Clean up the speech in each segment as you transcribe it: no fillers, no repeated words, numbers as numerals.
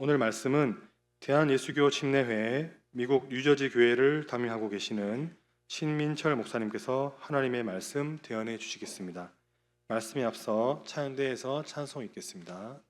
오늘 말씀은 대한예수교 침례회 미국 뉴저지 교회를 담임하고 계시는 신민철 목사님께서 하나님의 말씀 대언해 주시겠습니다. 말씀에 앞서 찬양대에서 찬송 읽겠습니다.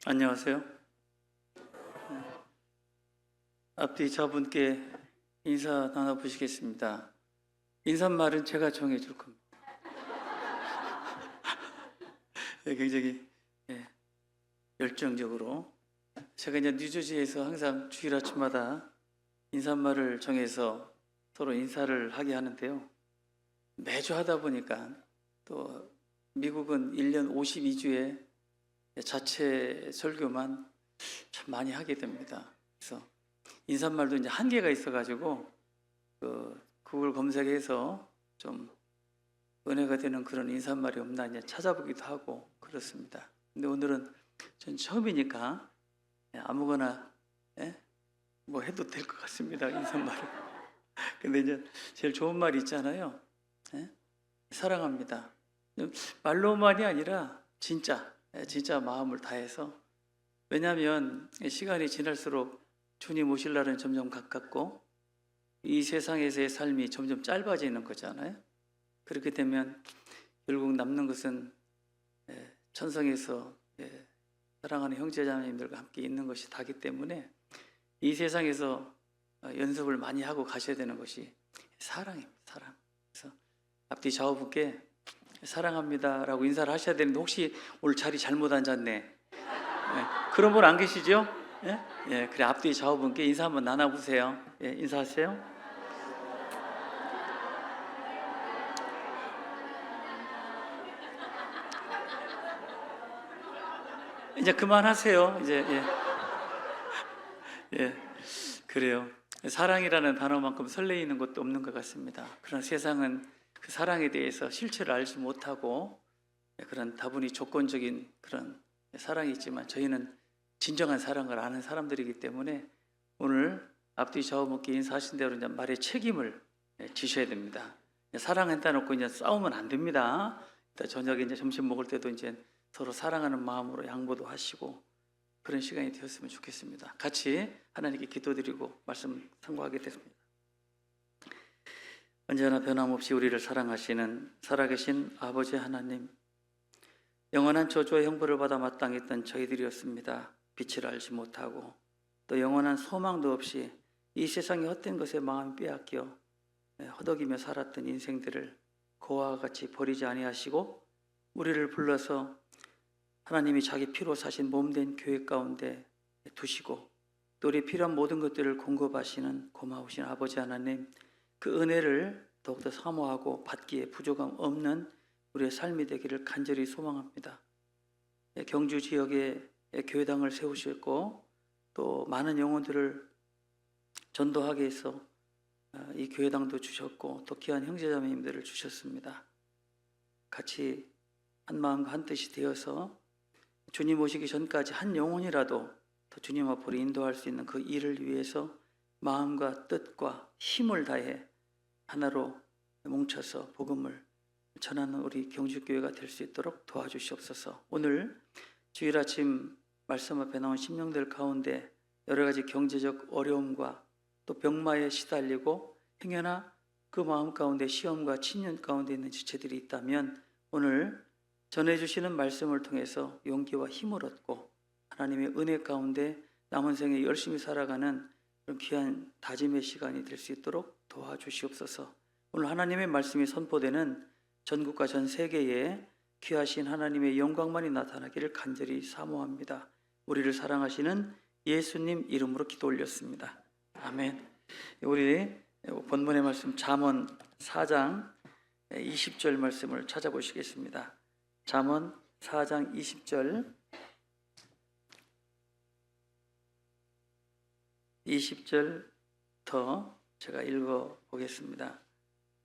안녕하세요. 앞뒤 저분께 인사 나눠보시겠습니다. 인사말은 제가 정해줄 겁니다. 굉장히 열정적으로 제가 이제 뉴저지에서 항상 주일 아침마다 인사말을 정해서 서로 인사를 하게 하는데요. 매주 하다 보니까 또 미국은 1년 52주에 자체 설교만 참 많이 하게 됩니다. 그래서 인사말도 이제 한계가 있어가지고 그걸 검색해서 좀 은혜가 되는 그런 인사말이 없나 이제 찾아보기도 하고 그렇습니다. 근데 오늘은 전 처음이니까 아무거나 뭐 해도 될 것 같습니다. 인사말을. 근데 이제 제일 좋은 말이 있잖아요. 사랑합니다. 말로만이 아니라 진짜 마음을 다해서, 왜냐하면 시간이 지날수록 주님 오실 날은 점점 가깝고 이 세상에서의 삶이 점점 짧아지는 거잖아요. 그렇게 되면 결국 남는 것은 천성에서 사랑하는 형제자매님들과 함께 있는 것이 다기 때문에 이 세상에서 연습을 많이 하고 가셔야 되는 것이 사랑입니다. 사랑. 그래서 앞뒤 좌우분께 사랑합니다라고 인사를 하셔야 되는데 혹시 오늘 자리 잘못 앉았네. 그런 분 안 계시죠? 그래 앞뒤 좌우분께 인사 한번 나눠보세요. 인사하세요. 이제 그만하세요. 이제 예, 그래요. 사랑이라는 단어만큼 설레이는 것도 없는 것 같습니다. 그러나 세상은 그 사랑에 대해서 실체를 알지 못하고 그런 다분히 조건적인 그런 사랑이 있지만 저희는 진정한 사랑을 아는 사람들이기 때문에 오늘 앞뒤 좌우먹기 인사하신 대로 이제 말의 책임을 지셔야 됩니다. 사랑한다 놓고 이제 싸우면 안 됩니다. 저녁에 이제 점심 먹을 때도 이제 서로 사랑하는 마음으로 양보도 하시고 그런 시간이 되었으면 좋겠습니다. 같이 하나님께 기도드리고 말씀 상고하게 됐습니다. 언제나 변함없이 우리를 사랑하시는 살아계신 아버지 하나님, 영원한 저주와 형벌을 받아 마땅했던 저희들이었습니다. 빛을 알지 못하고 또 영원한 소망도 없이 이 세상의 헛된 것에 마음이 빼앗겨 허덕이며 살았던 인생들을 고아와 같이 버리지 아니하시고 우리를 불러서 하나님이 자기 피로 사신 몸된 교회 가운데 두시고 또 우리 필요한 모든 것들을 공급하시는 고마우신 아버지 하나님, 그 은혜를 더욱더 사모하고 받기에 부족함 없는 우리의 삶이 되기를 간절히 소망합니다. 경주 지역에 교회당을 세우셨고 또 많은 영혼들을 전도하게 해서 이 교회당도 주셨고 또 귀한 형제자매님들을 주셨습니다. 같이 한 마음과 한 뜻이 되어서 주님 오시기 전까지 한 영혼이라도 더 주님 앞으로 인도할 수 있는 그 일을 위해서 마음과 뜻과 힘을 다해 하나로 뭉쳐서 복음을 전하는 우리 경주교회가 될 수 있도록 도와주시옵소서. 오늘 주일 아침 말씀 앞에 나온 심령들 가운데 여러 가지 경제적 어려움과 또 병마에 시달리고 행여나 그 마음 가운데 시험과 침륜 가운데 있는 지체들이 있다면 오늘 전해주시는 말씀을 통해서 용기와 힘을 얻고 하나님의 은혜 가운데 남은 생에 열심히 살아가는 그런 귀한 다짐의 시간이 될 수 있도록 도와주시옵소서. 오늘 하나님의 말씀이 선포되는 전국과 전 세계에 귀하신 하나님의 영광만이 나타나기를 간절히 사모합니다. 우리를 사랑하시는 예수님 이름으로 기도 올렸습니다. 아멘. 우리 본문의 말씀 잠언 4장 20절 말씀을 찾아보시겠습니다. 잠언 4장 20절부터 제가 읽어보겠습니다.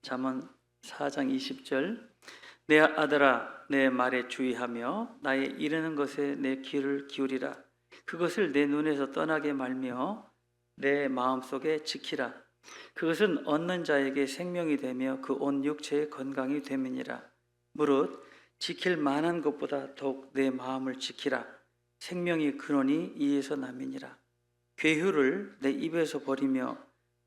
잠언 4장 20절. 내 아들아, 내 말에 주의하며 나의 이르는 것에 내 귀를 기울이라. 그것을 내 눈에서 떠나게 말며 내 마음속에 지키라. 그것은 얻는 자에게 생명이 되며 그 온 육체의 건강이 됨이니라. 무릇 지킬 만한 것보다 더욱 내 마음을 지키라. 생명이 근원이 이에서 남이니라. 괴휴를 내 입에서 버리며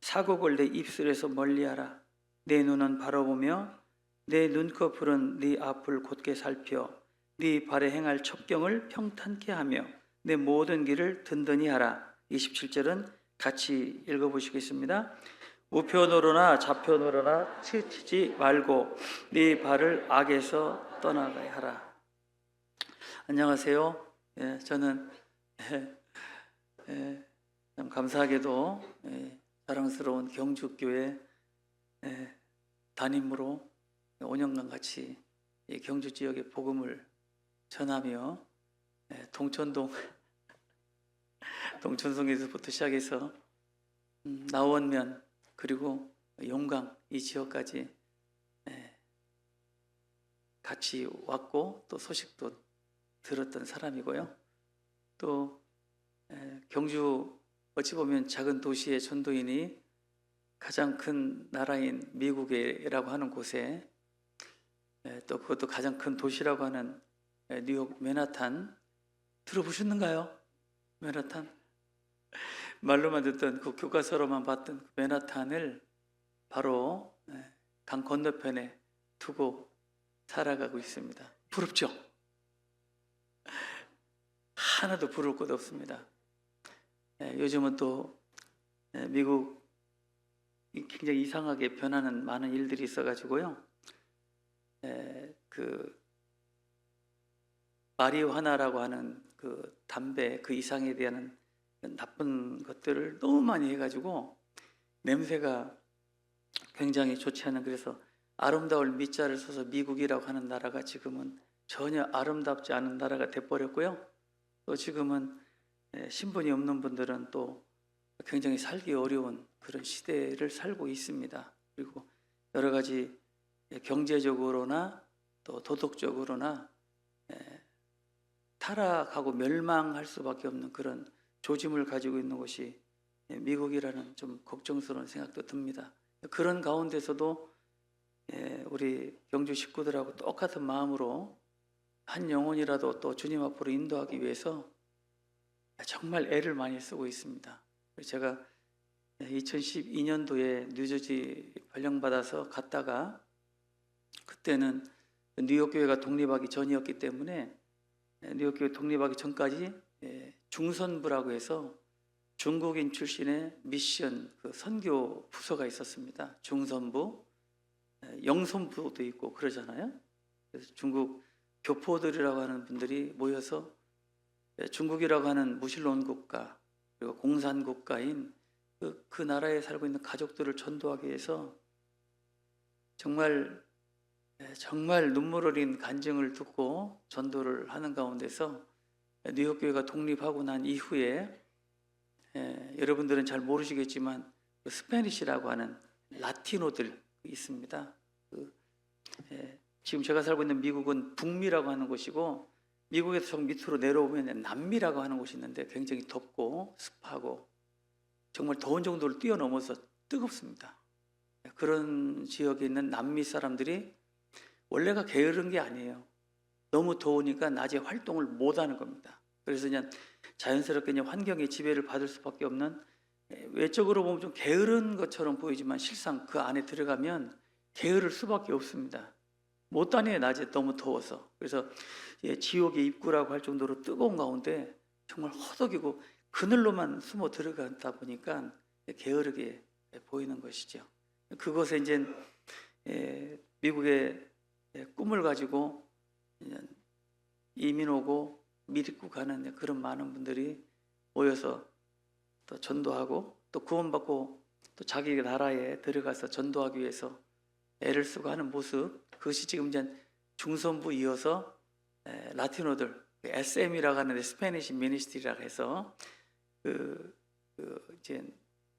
사곡을 내 입술에서 멀리하라. 내 눈은 바라보며 내 눈꺼풀은 네 앞을 곧게 살펴 네 발에 행할 첩경을 평탄케 하며 내 모든 길을 든든히 하라. 27절은 같이 읽어보시겠습니다. 우편으로나 좌편으로나 치지 말고 네 발을 악에서 떠나가야 하라. 안녕하세요. 저는 참 감사하게도 자랑스러운 경주교회 담임으로 5년간 같이 경주 지역의 복음을 전하며 동천동에서부터 시작해서 나원면 그리고 용강 이 지역까지 같이 왔고 또 소식도 들었던 사람이고요. 또 경주 어찌 보면 작은 도시의 전도인이 가장 큰 나라인 미국이라고 하는 곳에 또 그것도 가장 큰 도시라고 하는 뉴욕 맨하탄 들어보셨는가요? 맨하탄? 말로만 듣던 그 교과서로만 봤던 그 맨하탄을 바로 강 건너편에 두고 살아가고 있습니다. 부럽죠? 하나도 부러울 것 없습니다. 요즘은 또 미국 굉장히 이상하게 변하는 많은 일들이 있어가지고요. 그 마리화나라고 하는 그 담배 그 이상에 대한 나쁜 것들을 너무 많이 해가지고 냄새가 굉장히 좋지 않은, 그래서 아름다울 미자를 써서 미국이라고 하는 나라가 지금은 전혀 아름답지 않은 나라가 돼버렸고요. 또 지금은 신분이 없는 분들은 또 굉장히 살기 어려운 그런 시대를 살고 있습니다. 그리고 여러 가지 경제적으로나 또 도덕적으로나 타락하고 멸망할 수밖에 없는 그런 조짐을 가지고 있는 곳이 미국이라는 좀 걱정스러운 생각도 듭니다. 그런 가운데서도 우리 경주 식구들하고 똑같은 마음으로 한 영혼이라도 또 주님 앞으로 인도하기 위해서 정말 애를 많이 쓰고 있습니다. 제가 2012년도에 뉴저지 발령받아서 갔다가 그때는 뉴욕 교회가 독립하기 전이었기 때문에 뉴욕 교회 독립하기 전까지 중선부라고 해서 중국인 출신의 미션 그 선교 부서가 있었습니다. 중선부, 영선부도 있고 그러잖아요. 그래서 중국 교포들이라고 하는 분들이 모여서 중국이라고 하는 무신론 국가 그리고 공산 국가인 그 나라에 살고 있는 가족들을 전도하기 위해서 정말 눈물 어린 간증을 듣고 전도를 하는 가운데서 뉴욕 교회가 독립하고 난 이후에 여러분들은 잘 모르시겠지만 그 스페니시라고 하는 라티노들 있습니다. 지금 제가 살고 있는 미국은 북미라고 하는 곳이고 미국에서 좀 밑으로 내려오면 남미라고 하는 곳이 있는데 굉장히 덥고 습하고 정말 더운 정도를 뛰어넘어서 뜨겁습니다. 그런 지역에 있는 남미 사람들이 원래가 게으른 게 아니에요. 너무 더우니까 낮에 활동을 못 하는 겁니다. 그래서 그냥 자연스럽게 그냥 환경의 지배를 받을 수밖에 없는 외적으로 보면 좀 게으른 것처럼 보이지만 실상 그 안에 들어가면 게으를 수밖에 없습니다. 못 다녀요, 낮에 너무 더워서. 그래서 지옥의 입구라고 할 정도로 뜨거운 가운데 정말 허덕이고 그늘로만 숨어 들어가다 보니까 게으르게 보이는 것이죠. 그곳에 이제 미국의 꿈을 가지고 이민 오고 미리국 가는 그런 많은 분들이 모여서 또 전도하고 또 구원받고 또 자기 나라에 들어가서 전도하기 위해서 애를 쓰고 하는 모습, 그것이 지금 이제 중선부 이어서 라티노들 SM이라고 하는 스페니시 미니스트리라고 해서 이제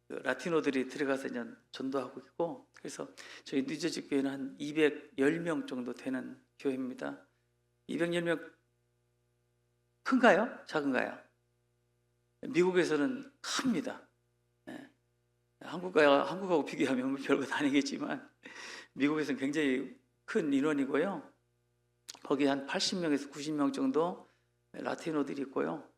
라티노들이 들어가서 이제 전도하고 있고, 그래서 저희 뉴저지 교회는 한 210명 정도 되는 교회입니다. 210명 큰가요? 작은가요? 미국에서는 큽니다. 한국하고 비교하면 별것 아니겠지만 미국에서는 굉장히 큰 인원이고요. 거기 한 80명에서 90명 정도 라티노들이 있고요.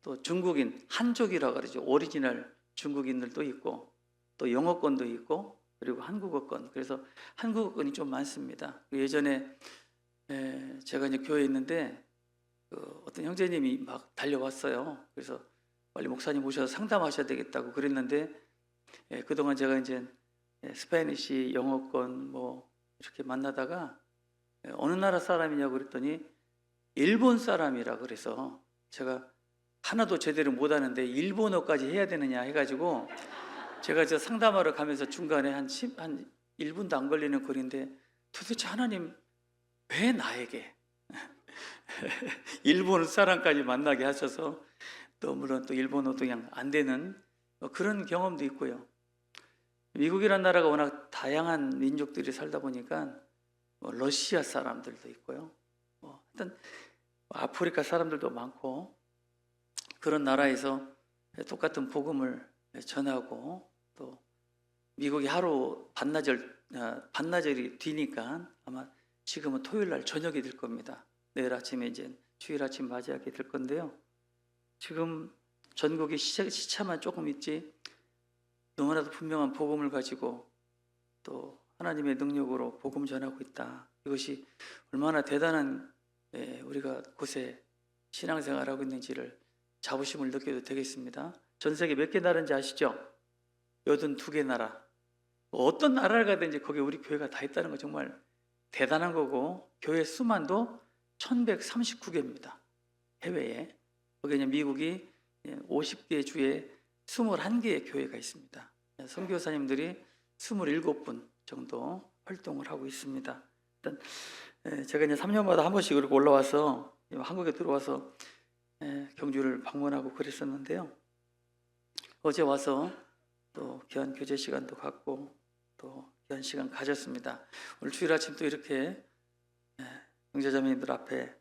또 중국인, 한족이라고 그러죠. 오리지널 중국인들도 있고 또 영어권도 있고 그리고 한국어권. 그래서 한국어권이 좀 많습니다. 예전에 제가 이제 교회에 있는데 어떤 형제님이 막 달려왔어요. 그래서 빨리 목사님 오셔서 상담하셔야 되겠다고 그랬는데 그동안 제가 이제 스페니시, 영어권 뭐 이렇게 만나다가 어느 나라 사람이냐고 그랬더니 일본 사람이라 그래서 제가 하나도 제대로 못하는데 일본어까지 해야 되느냐 해가지고 제가 저 상담하러 가면서 중간에 한 1분도 안 걸리는 거리인데 도대체 하나님 왜 나에게 일본 사람까지 만나게 하셔서 또 물론 또 일본어도 그냥 안 되는 그런 경험도 있고요. 미국이란 나라가 워낙 다양한 민족들이 살다 보니까 러시아 사람들도 있고요. 하여튼 아프리카 사람들도 많고 그런 나라에서 똑같은 복음을 전하고 또 미국이 하루 반나절이 뒤니까 아마 지금은 토요일 날 저녁이 될 겁니다. 내일 아침에 이제 주일 아침 맞이하게 될 건데요. 지금 전국이 시차만 조금 있지 너무나도 분명한 복음을 가지고 또 하나님의 능력으로 복음 전하고 있다. 이것이 얼마나 대단한 우리가 곳에 신앙생활하고 있는지를 자부심을 느껴도 되겠습니다. 전 세계 몇 개 나라인지 아시죠? 82개 나라. 어떤 나라를 가든지 거기에 우리 교회가 다 있다는 거 정말 대단한 거고 교회 수만도 1139개입니다. 해외에. 거기에 미국이 50개 주에 21개의 교회가 있습니다. 선교사님들이 27분 정도 활동을 하고 있습니다. 제가 이제 3년마다 한 번씩 이렇게 올라와서 한국에 들어와서 경주를 방문하고 그랬었는데요. 어제 와서 또 귀한 교제 시간도 갖고 또 귀한 시간 가졌습니다. 오늘 주일 아침 또 이렇게 형제자매님들 앞에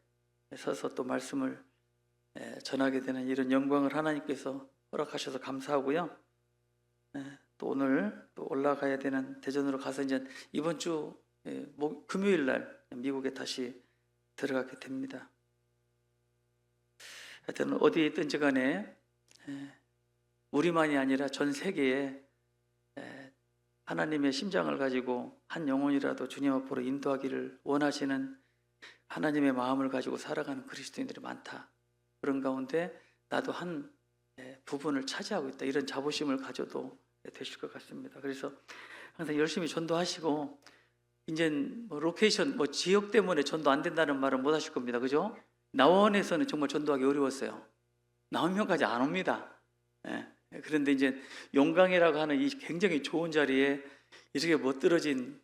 서서 또 말씀을 전하게 되는 이런 영광을 하나님께서 허락하셔서 감사하고요. 또 오늘 또 올라가야 되는 대전으로 가서 이제 이번 주 금요일 날 미국에 다시 들어가게 됩니다. 하여튼 어디에 있든지 간에 우리만이 아니라 전 세계에 하나님의 심장을 가지고 한 영혼이라도 주님 앞으로 인도하기를 원하시는 하나님의 마음을 가지고 살아가는 그리스도인들이 많다. 그런 가운데 나도 한 부분을 차지하고 있다. 이런 자부심을 가져도 되실 것 같습니다. 그래서 항상 열심히 전도하시고 이제 로케이션 지역 때문에 전도 안 된다는 말은 못 하실 겁니다. 그죠? 나원에서는 정말 전도하기 어려웠어요. 나원면까지 안 옵니다. 그런데 이제 용강이라고 하는 이 굉장히 좋은 자리에 이렇게 멋들어진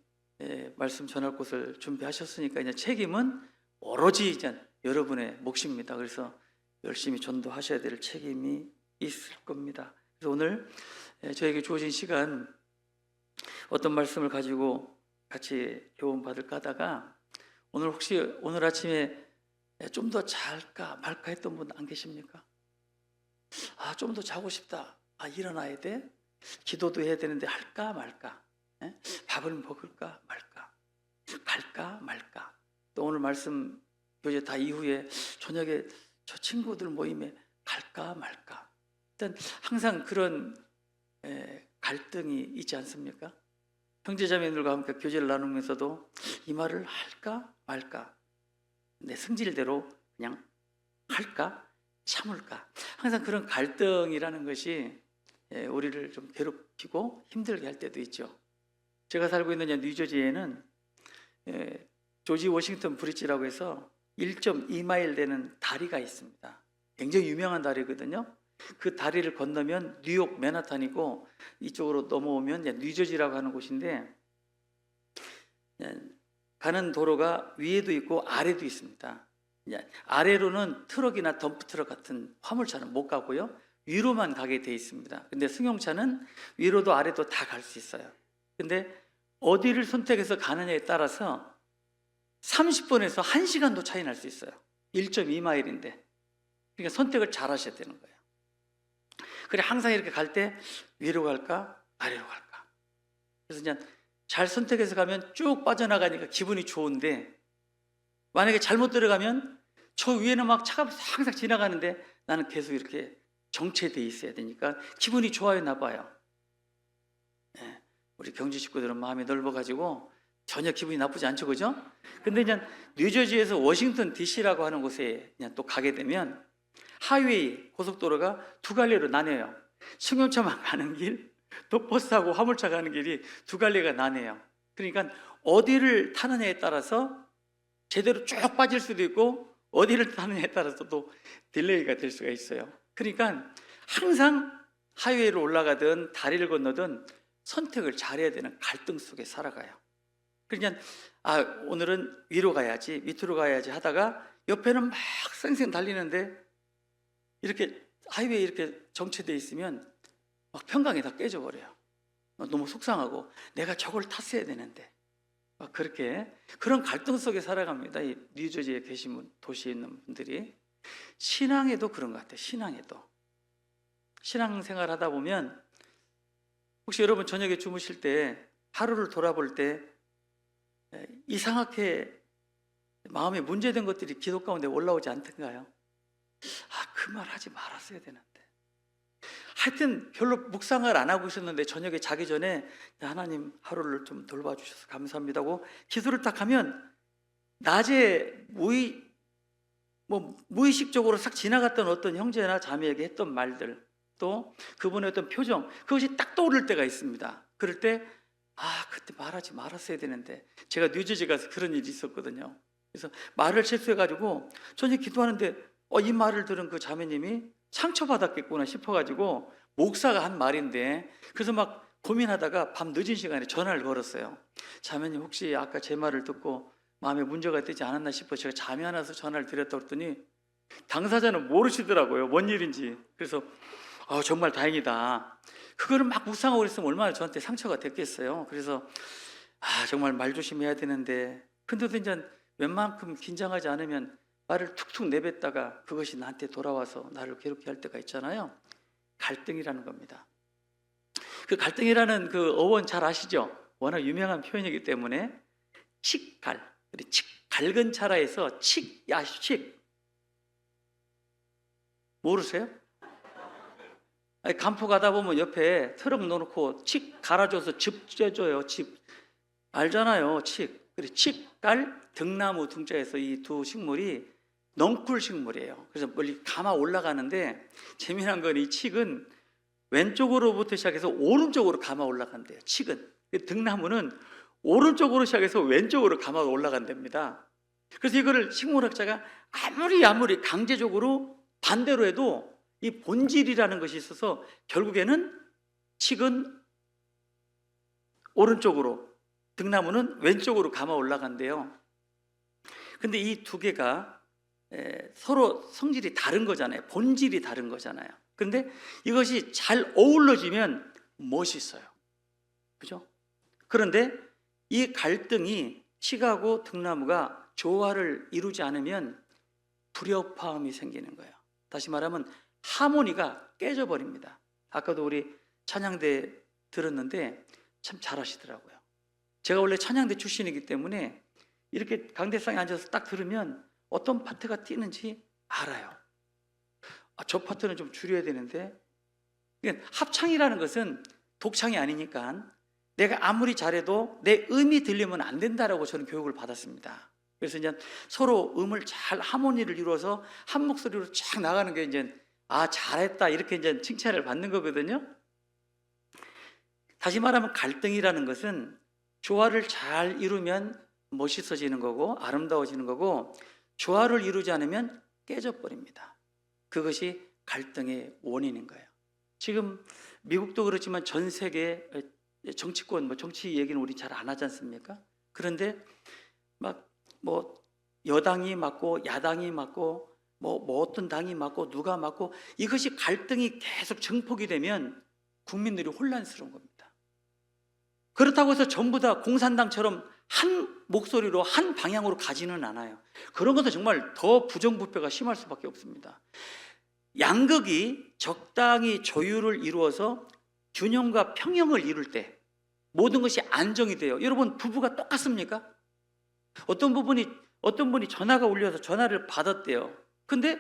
말씀 전할 곳을 준비하셨으니까 이제 책임은 오로지 이제 여러분의 몫입니다. 그래서 열심히 전도하셔야 될 책임이 있을 겁니다. 그래서 오늘 저에게 주어진 시간 어떤 말씀을 가지고 같이 교훈 받을까 하다가 혹시 오늘 아침에 좀 더 잘까 말까 했던 분 안 계십니까? 좀 더 자고 싶다. 일어나야 돼. 기도도 해야 되는데 할까 말까. 밥을 먹을까 말까. 갈까 말까. 또 오늘 말씀 교제 다 이후에 저녁에 저 친구들 모임에 갈까 말까. 일단 항상 그런 갈등이 있지 않습니까? 형제자매들과 함께 교제를 나누면서도 이 말을 할까 말까. 내 성질대로 그냥 할까 참을까. 항상 그런 갈등이라는 것이 우리를 좀 괴롭히고 힘들게 할 때도 있죠. 제가 살고 있는 뉴저지에는 조지 워싱턴 브릿지라고 해서 1.2마일 되는 다리가 있습니다. 굉장히 유명한 다리거든요. 그 다리를 건너면 뉴욕 맨하탄이고 이쪽으로 넘어오면 뉴저지라고 하는 곳인데 가는 도로가 위에도 있고 아래도 있습니다. 아래로는 트럭이나 덤프트럭 같은 화물차는 못 가고요. 위로만 가게 돼 있습니다. 근데 승용차는 위로도 아래도 다 갈 수 있어요. 근데 어디를 선택해서 가느냐에 따라서 30분에서 1시간도 차이 날 수 있어요. 1.2마일인데. 그러니까 선택을 잘 하셔야 되는 거예요. 그래 항상 이렇게 갈 때 위로 갈까 아래로 갈까. 그래서 그냥 잘 선택해서 가면 쭉 빠져나가니까 기분이 좋은데 만약에 잘못 들어가면 저 위에는 막 차가 항상 지나가는데 나는 계속 이렇게 정체되어 있어야 되니까 기분이 좋아요 나빠요? 우리 경주 식구들은 마음이 넓어가지고 전혀 기분이 나쁘지 않죠, 그죠? 근데 이제 뉴저지에서 워싱턴 DC라고 하는 곳에 그냥 또 가게 되면 하이웨이 고속도로가 두 갈래로 나뉘어요. 승용차만 가는 길, 또 버스하고 화물차 가는 길이 두 갈래가 나뉘어요. 그러니까 어디를 타느냐에 따라서 제대로 쭉 빠질 수도 있고 어디를 타느냐에 따라서 또 딜레이가 될 수가 있어요. 그러니까 항상 하이웨이로 올라가든 다리를 건너든 선택을 잘해야 되는 갈등 속에 살아가요. 그러니까 오늘은 위로 가야지 밑으로 가야지 하다가 옆에는 막 쌩쌩 달리는데 이렇게 하이웨이 이렇게 정체되어 있으면 막 평강이 다 깨져버려요. 너무 속상하고 내가 저걸 탔어야 되는데 막 그렇게 그런 갈등 속에 살아갑니다. 이 뉴저지에 계신 분, 도시에 있는 분들이. 신앙에도 그런 것 같아요. 신앙에도 신앙생활 하다 보면 혹시 여러분 저녁에 주무실 때 하루를 돌아볼 때 이상하게 마음에 문제된 것들이 기도 가운데 올라오지 않던가요? 그 말 하지 말았어야 되는데. 하여튼 별로 묵상을 안 하고 있었는데 저녁에 자기 전에 하나님 하루를 좀 돌봐주셔서 감사합니다고 기도를 딱 하면 낮에 무의식적으로 싹 지나갔던 어떤 형제나 자매에게 했던 말들 또 그분의 어떤 표정 그것이 딱 떠오를 때가 있습니다. 그럴 때 그때 말하지 말았어야 되는데 제가 뉴저지 가서 그런 일이 있었거든요. 그래서 말을 실수해가지고 저녁에 기도하는데 이 말을 들은 그 자매님이 상처받았겠구나 싶어가지고 목사가 한 말인데 그래서 막 고민하다가 밤 늦은 시간에 전화를 걸었어요. 자매님 혹시 아까 제 말을 듣고 마음에 문제가 되지 않았나 싶어 제가 잠이 안 와서 전화를 드렸다고 했더니 당사자는 모르시더라고요. 뭔 일인지. 그래서 정말 다행이다. 그거를 막 묵상하고 그랬으면 얼마나 저한테 상처가 됐겠어요. 그래서 정말 말 조심해야 되는데, 근데도 이제 웬만큼 긴장하지 않으면 말을 툭툭 내뱉다가 그것이 나한테 돌아와서 나를 괴롭게 할 때가 있잖아요. 갈등이라는 겁니다. 그 갈등이라는 그 어원 잘 아시죠? 워낙 유명한 표현이기 때문에 칡갈, 갈근 차라에서 칡 모르세요? 아니, 간포 가다 보면 옆에 트럭 놓고 칡 갈아줘서 즙 쪄줘요. 즙 알잖아요. 칡. 그리고 칡갈, 등나무 등자에서 이 두 식물이 넝쿨 식물이에요. 그래서 멀리 감아 올라가는데 재미난 건 이 칡은 왼쪽으로부터 시작해서 오른쪽으로 감아 올라간대요. 칡은. 등나무는 오른쪽으로 시작해서 왼쪽으로 감아 올라간답니다. 그래서 이거를 식물학자가 아무리 강제적으로 반대로 해도 이 본질이라는 것이 있어서 결국에는 칡은 오른쪽으로, 등나무는 왼쪽으로 감아 올라간대요. 근데 이 두 개가 서로 성질이 다른 거잖아요. 본질이 다른 거잖아요. 그런데 이것이 잘 어우러지면 멋있어요. 그죠? 그런데 이 갈등이 칡하고 등나무가 조화를 이루지 않으면 불협화음이 생기는 거예요. 다시 말하면 하모니가 깨져버립니다. 아까도 우리 찬양대 들었는데 참 잘하시더라고요. 제가 원래 찬양대 출신이기 때문에 이렇게 강대상에 앉아서 딱 들으면 어떤 파트가 뛰는지 알아요. 저 파트는 좀 줄여야 되는데, 합창이라는 것은 독창이 아니니까 내가 아무리 잘해도 내 음이 들리면 안 된다라고 저는 교육을 받았습니다. 그래서 이제 서로 음을 잘 하모니를 이루어서 한 목소리로 쫙 나가는 게 이제 잘했다 이렇게 이제 칭찬을 받는 거거든요. 다시 말하면 갈등이라는 것은 조화를 잘 이루면 멋있어지는 거고 아름다워지는 거고, 조화를 이루지 않으면 깨져버립니다. 그것이 갈등의 원인인 거예요. 지금 미국도 그렇지만 전 세계 정치권, 정치 얘기는 우리 잘 안 하지 않습니까? 그런데 여당이 맞고 야당이 맞고 어떤 당이 맞고 누가 맞고, 이것이 갈등이 계속 증폭이 되면 국민들이 혼란스러운 겁니다. 그렇다고 해서 전부 다 공산당처럼 한 목소리로 한 방향으로 가지는 않아요. 그런 것도 정말 더 부정부패가 심할 수밖에 없습니다. 양극이 적당히 조율을 이루어서 균형과 평형을 이룰 때 모든 것이 안정이 돼요. 여러분, 부부가 똑같습니까? 어떤 분이 전화가 울려서 전화를 받았대요. 근데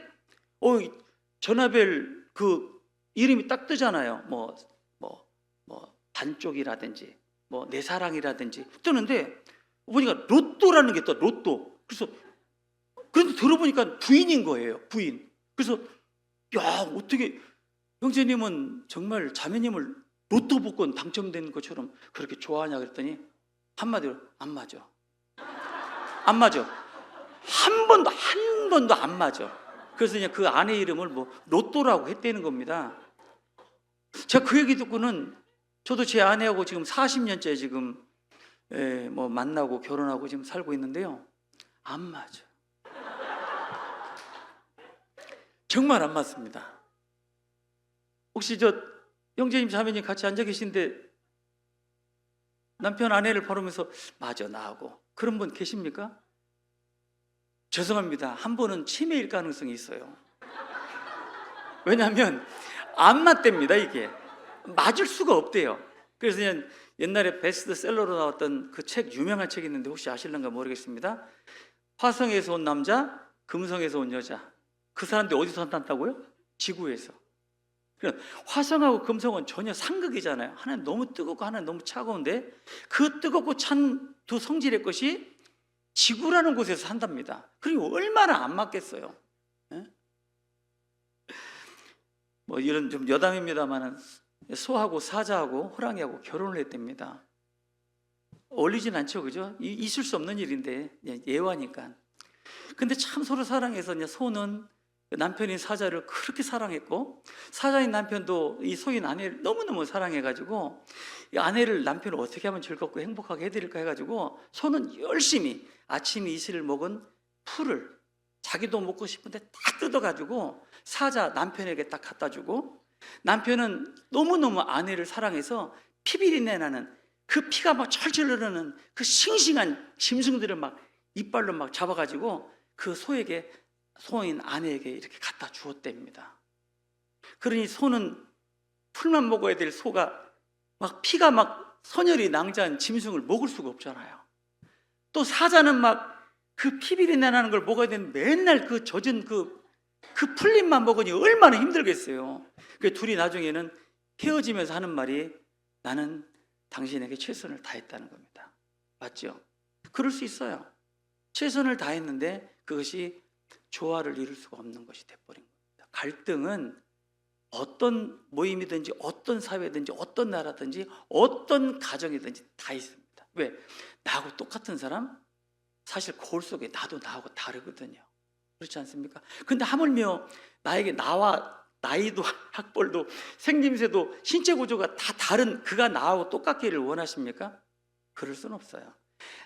전화벨 그 이름이 딱 뜨잖아요. 반쪽이라든지 내 사랑이라든지 뜨는데 보니까 로또라는 게 떠. 로또. 그래서 그런데 들어보니까 부인인 거예요. 부인. 그래서 어떻게 형제님은 정말 자매님을 로또 복권 당첨된 것처럼 그렇게 좋아하냐 그랬더니 한마디로 안 맞아. 안 맞아. 한 번도 안 맞아. 그래서 그냥 그 아내 이름을 로또라고 했다는 겁니다. 제가 그 얘기 듣고는 저도 제 아내하고 지금 40년째 지금 만나고 결혼하고 지금 살고 있는데요. 안 맞아. 정말 안 맞습니다. 혹시 형제님 자매님 같이 앉아 계신데 남편 아내를 바라보면서 맞아 나하고 그런 분 계십니까? 죄송합니다. 한 분은 치매일 가능성이 있어요. 왜냐하면 안 맞답니다. 이게 맞을 수가 없대요. 그래서 그냥 옛날에 베스트셀러로 나왔던 그 책, 유명한 책이 있는데 혹시 아실런가 모르겠습니다. 화성에서 온 남자, 금성에서 온 여자. 그 사람들이 어디서 산다고요? 지구에서. 화성하고 금성은 전혀 상극이잖아요. 하나는 너무 뜨겁고 하나는 너무 차가운데 그 뜨겁고 찬 두 성질의 것이 지구라는 곳에서 산답니다. 그리고 얼마나 안 맞겠어요. 이런 좀 여담입니다만은 소하고 사자하고 호랑이하고 결혼을 했답니다. 어울리진 않죠, 그죠? 있을 수 없는 일인데 예화니까. 근데 참 서로 사랑해서 소는 남편인 사자를 그렇게 사랑했고, 사자인 남편도 이 소인 아내를 너무너무 사랑해가지고 이 아내를 남편을 어떻게 하면 즐겁고 행복하게 해드릴까 해가지고 소는 열심히 아침 이슬을 먹은 풀을 자기도 먹고 싶은데 딱 뜯어가지고 사자 남편에게 딱 갖다 주고, 남편은 너무너무 아내를 사랑해서 피비린내 나는 그 피가 막 철철 흐르는 그 싱싱한 짐승들을 막 이빨로 막 잡아가지고 그 소인 아내에게 이렇게 갖다 주었답니다. 그러니 소는 풀만 먹어야 될 소가 막 피가 막 선혈이 낭자한 짐승을 먹을 수가 없잖아요. 또 사자는 막 그 피비린내 나는 걸 먹어야 되는데 맨날 그 젖은 그 풀잎만 먹으니 얼마나 힘들겠어요. 그 둘이 나중에는 헤어지면서 하는 말이 나는 당신에게 최선을 다했다는 겁니다. 맞죠? 그럴 수 있어요. 최선을 다했는데 그것이 조화를 이룰 수가 없는 것이 돼버린 겁니다. 갈등은 어떤 모임이든지 어떤 사회든지 어떤 나라든지 어떤 가정이든지 다 있습니다. 왜? 나하고 똑같은 사람? 사실 거울 속에 나도 나하고 다르거든요. 그렇지 않습니까? 근데 하물며 나에게 나이도 학벌도 생김새도 신체 구조가 다 다른 그가 나하고 똑같기를 원하십니까? 그럴 수는 없어요.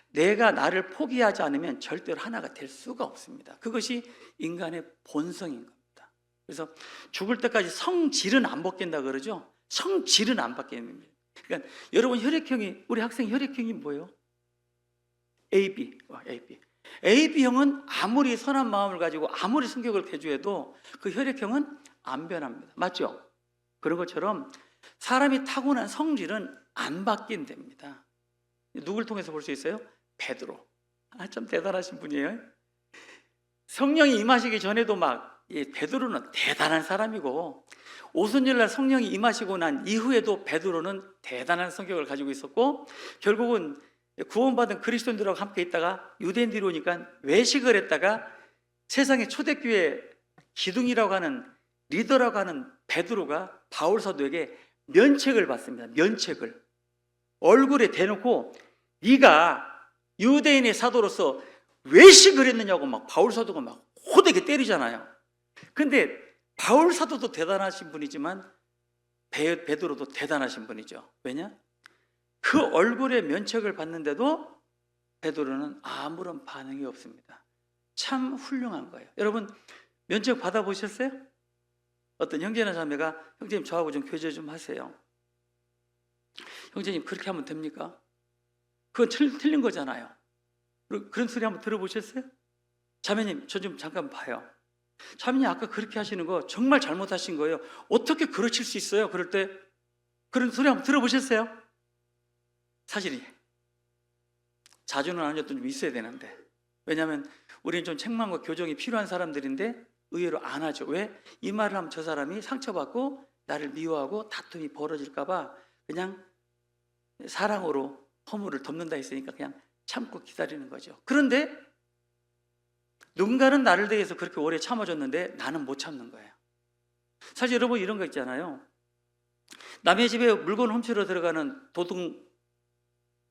내가 나를 포기하지 않으면 절대로 하나가 될 수가 없습니다. 그것이 인간의 본성인 겁니다. 그래서 죽을 때까지 성질은 안 바뀐다 그러죠. 성질은 안 바뀝니다. 그러니까 여러분 혈액형이, 우리 학생 혈액형이 뭐예요? AB. AB형은 아무리 선한 마음을 가지고 아무리 성격을 개조해도 그 혈액형은 안 변합니다. 맞죠? 그런 것처럼 사람이 타고난 성질은 안 바뀐답니다. 누굴 통해서 볼 수 있어요? 베드로. 참 대단하신 분이에요. 성령이 임하시기 전에도 막 베드로는 대단한 사람이고, 오순절날 성령이 임하시고 난 이후에도 베드로는 대단한 성격을 가지고 있었고, 결국은 구원받은 그리스도인들하고 함께 있다가 유대인들이 오니까 외식을 했다가 세상의 초대교회 기둥이라고 하는 리더라고 하는 베드로가 바울 사도에게 면책을 받습니다. 면책을 얼굴에 대놓고 네가 유대인의 사도로서 외식을 했느냐고 막 바울 사도가 막 호되게 때리잖아요. 근데 바울 사도도 대단하신 분이지만 베드로도 대단하신 분이죠. 왜냐? 그 얼굴에 면책을 받는데도 베드로는 아무런 반응이 없습니다. 참 훌륭한 거예요. 여러분 면책 받아보셨어요? 어떤 형제나 자매가 형제님 저하고 좀 교제 좀 하세요. 형제님 그렇게 하면 됩니까? 그건 틀린 거잖아요. 그런 소리 한번 들어보셨어요? 자매님 저 좀 잠깐 봐요. 자매님 아까 그렇게 하시는 거 정말 잘못하신 거예요. 어떻게 그러실 수 있어요? 그럴 때 그런 소리 한번 들어보셨어요? 사실이 자주는 아니어도 좀 있어야 되는데, 왜냐하면 우리는 좀 책망과 교정이 필요한 사람들인데 의외로 안 하죠. 왜? 이 말을 하면 저 사람이 상처받고 나를 미워하고 다툼이 벌어질까 봐 그냥 사랑으로 허물을 덮는다 했으니까 그냥 참고 기다리는 거죠. 그런데 누군가는 나를 대해서 그렇게 오래 참아줬는데 나는 못 참는 거예요. 사실 여러분 이런 거 있잖아요. 남의 집에 물건 훔치러 들어가는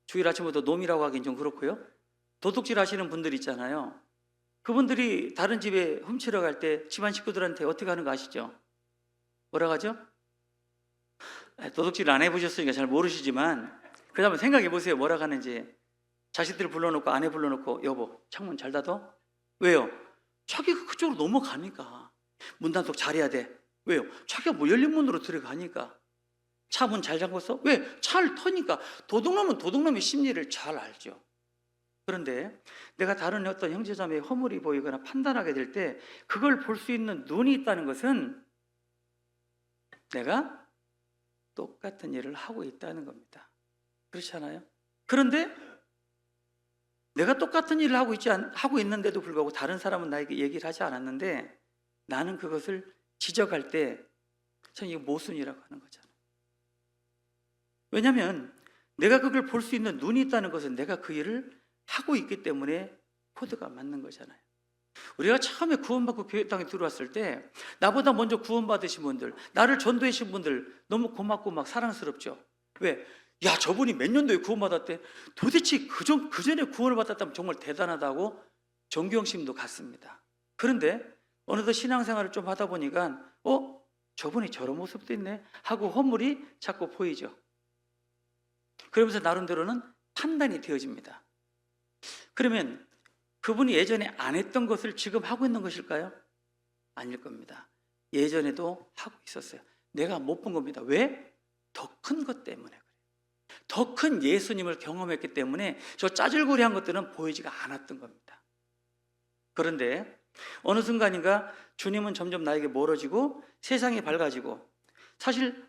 주일 아침부터 놈이라고 하긴 좀 그렇고요. 도둑질 하시는 분들 있잖아요. 그분들이 다른 집에 훔치러 갈 때 집안 식구들한테 어떻게 하는 거 아시죠? 뭐라고 하죠? 도둑질 안 해보셨으니까 잘 모르시지만 그 다음에 생각해 보세요. 뭐라고 하는지. 자식들 불러놓고 아내 불러놓고 여보 창문 잘 닫어? 왜요? 자기가 그쪽으로 넘어가니까. 문 단속 잘해야 돼. 왜요? 자기가 뭐 열린 문으로 들어가니까. 차 문 잘 잠궜어? 왜? 차를 터니까. 도둑놈은 도둑놈의 심리를 잘 알죠. 그런데 내가 다른 어떤 형제자매의 허물이 보이거나 판단하게 될 때 그걸 볼 수 있는 눈이 있다는 것은 내가 똑같은 일을 하고 있다는 겁니다. 그렇지 않아요? 그런데 내가 똑같은 일을 하고 있는데도 불구하고 다른 사람은 나에게 얘기를 하지 않았는데 나는 그것을 지적할 때 저는 이거 모순이라고 하는 거잖아요. 왜냐하면 내가 그걸 볼 수 있는 눈이 있다는 것은 내가 그 일을 하고 있기 때문에 코드가 맞는 거잖아요. 우리가 처음에 구원받고 교회 땅에 들어왔을 때 나보다 먼저 구원받으신 분들, 나를 전도해 주신 분들 너무 고맙고 막 사랑스럽죠. 왜? 야 저분이 몇 년도에 구원받았대? 도대체 그 전에 구원을 받았다면 정말 대단하다고 존경심도 갖습니다. 그런데 어느덧 신앙생활을 좀 하다 보니까 저분이 저런 모습도 있네 하고 허물이 자꾸 보이죠. 그러면서 나름대로는 판단이 되어집니다. 그러면 그분이 예전에 안 했던 것을 지금 하고 있는 것일까요? 아닐 겁니다. 예전에도 하고 있었어요. 내가 못 본 겁니다. 왜? 더 큰 것 때문에 그래요. 더 큰 예수님을 경험했기 때문에 저 짜질구리한 것들은 보이지가 않았던 겁니다. 그런데 어느 순간인가 주님은 점점 나에게 멀어지고 세상이 밝아지고, 사실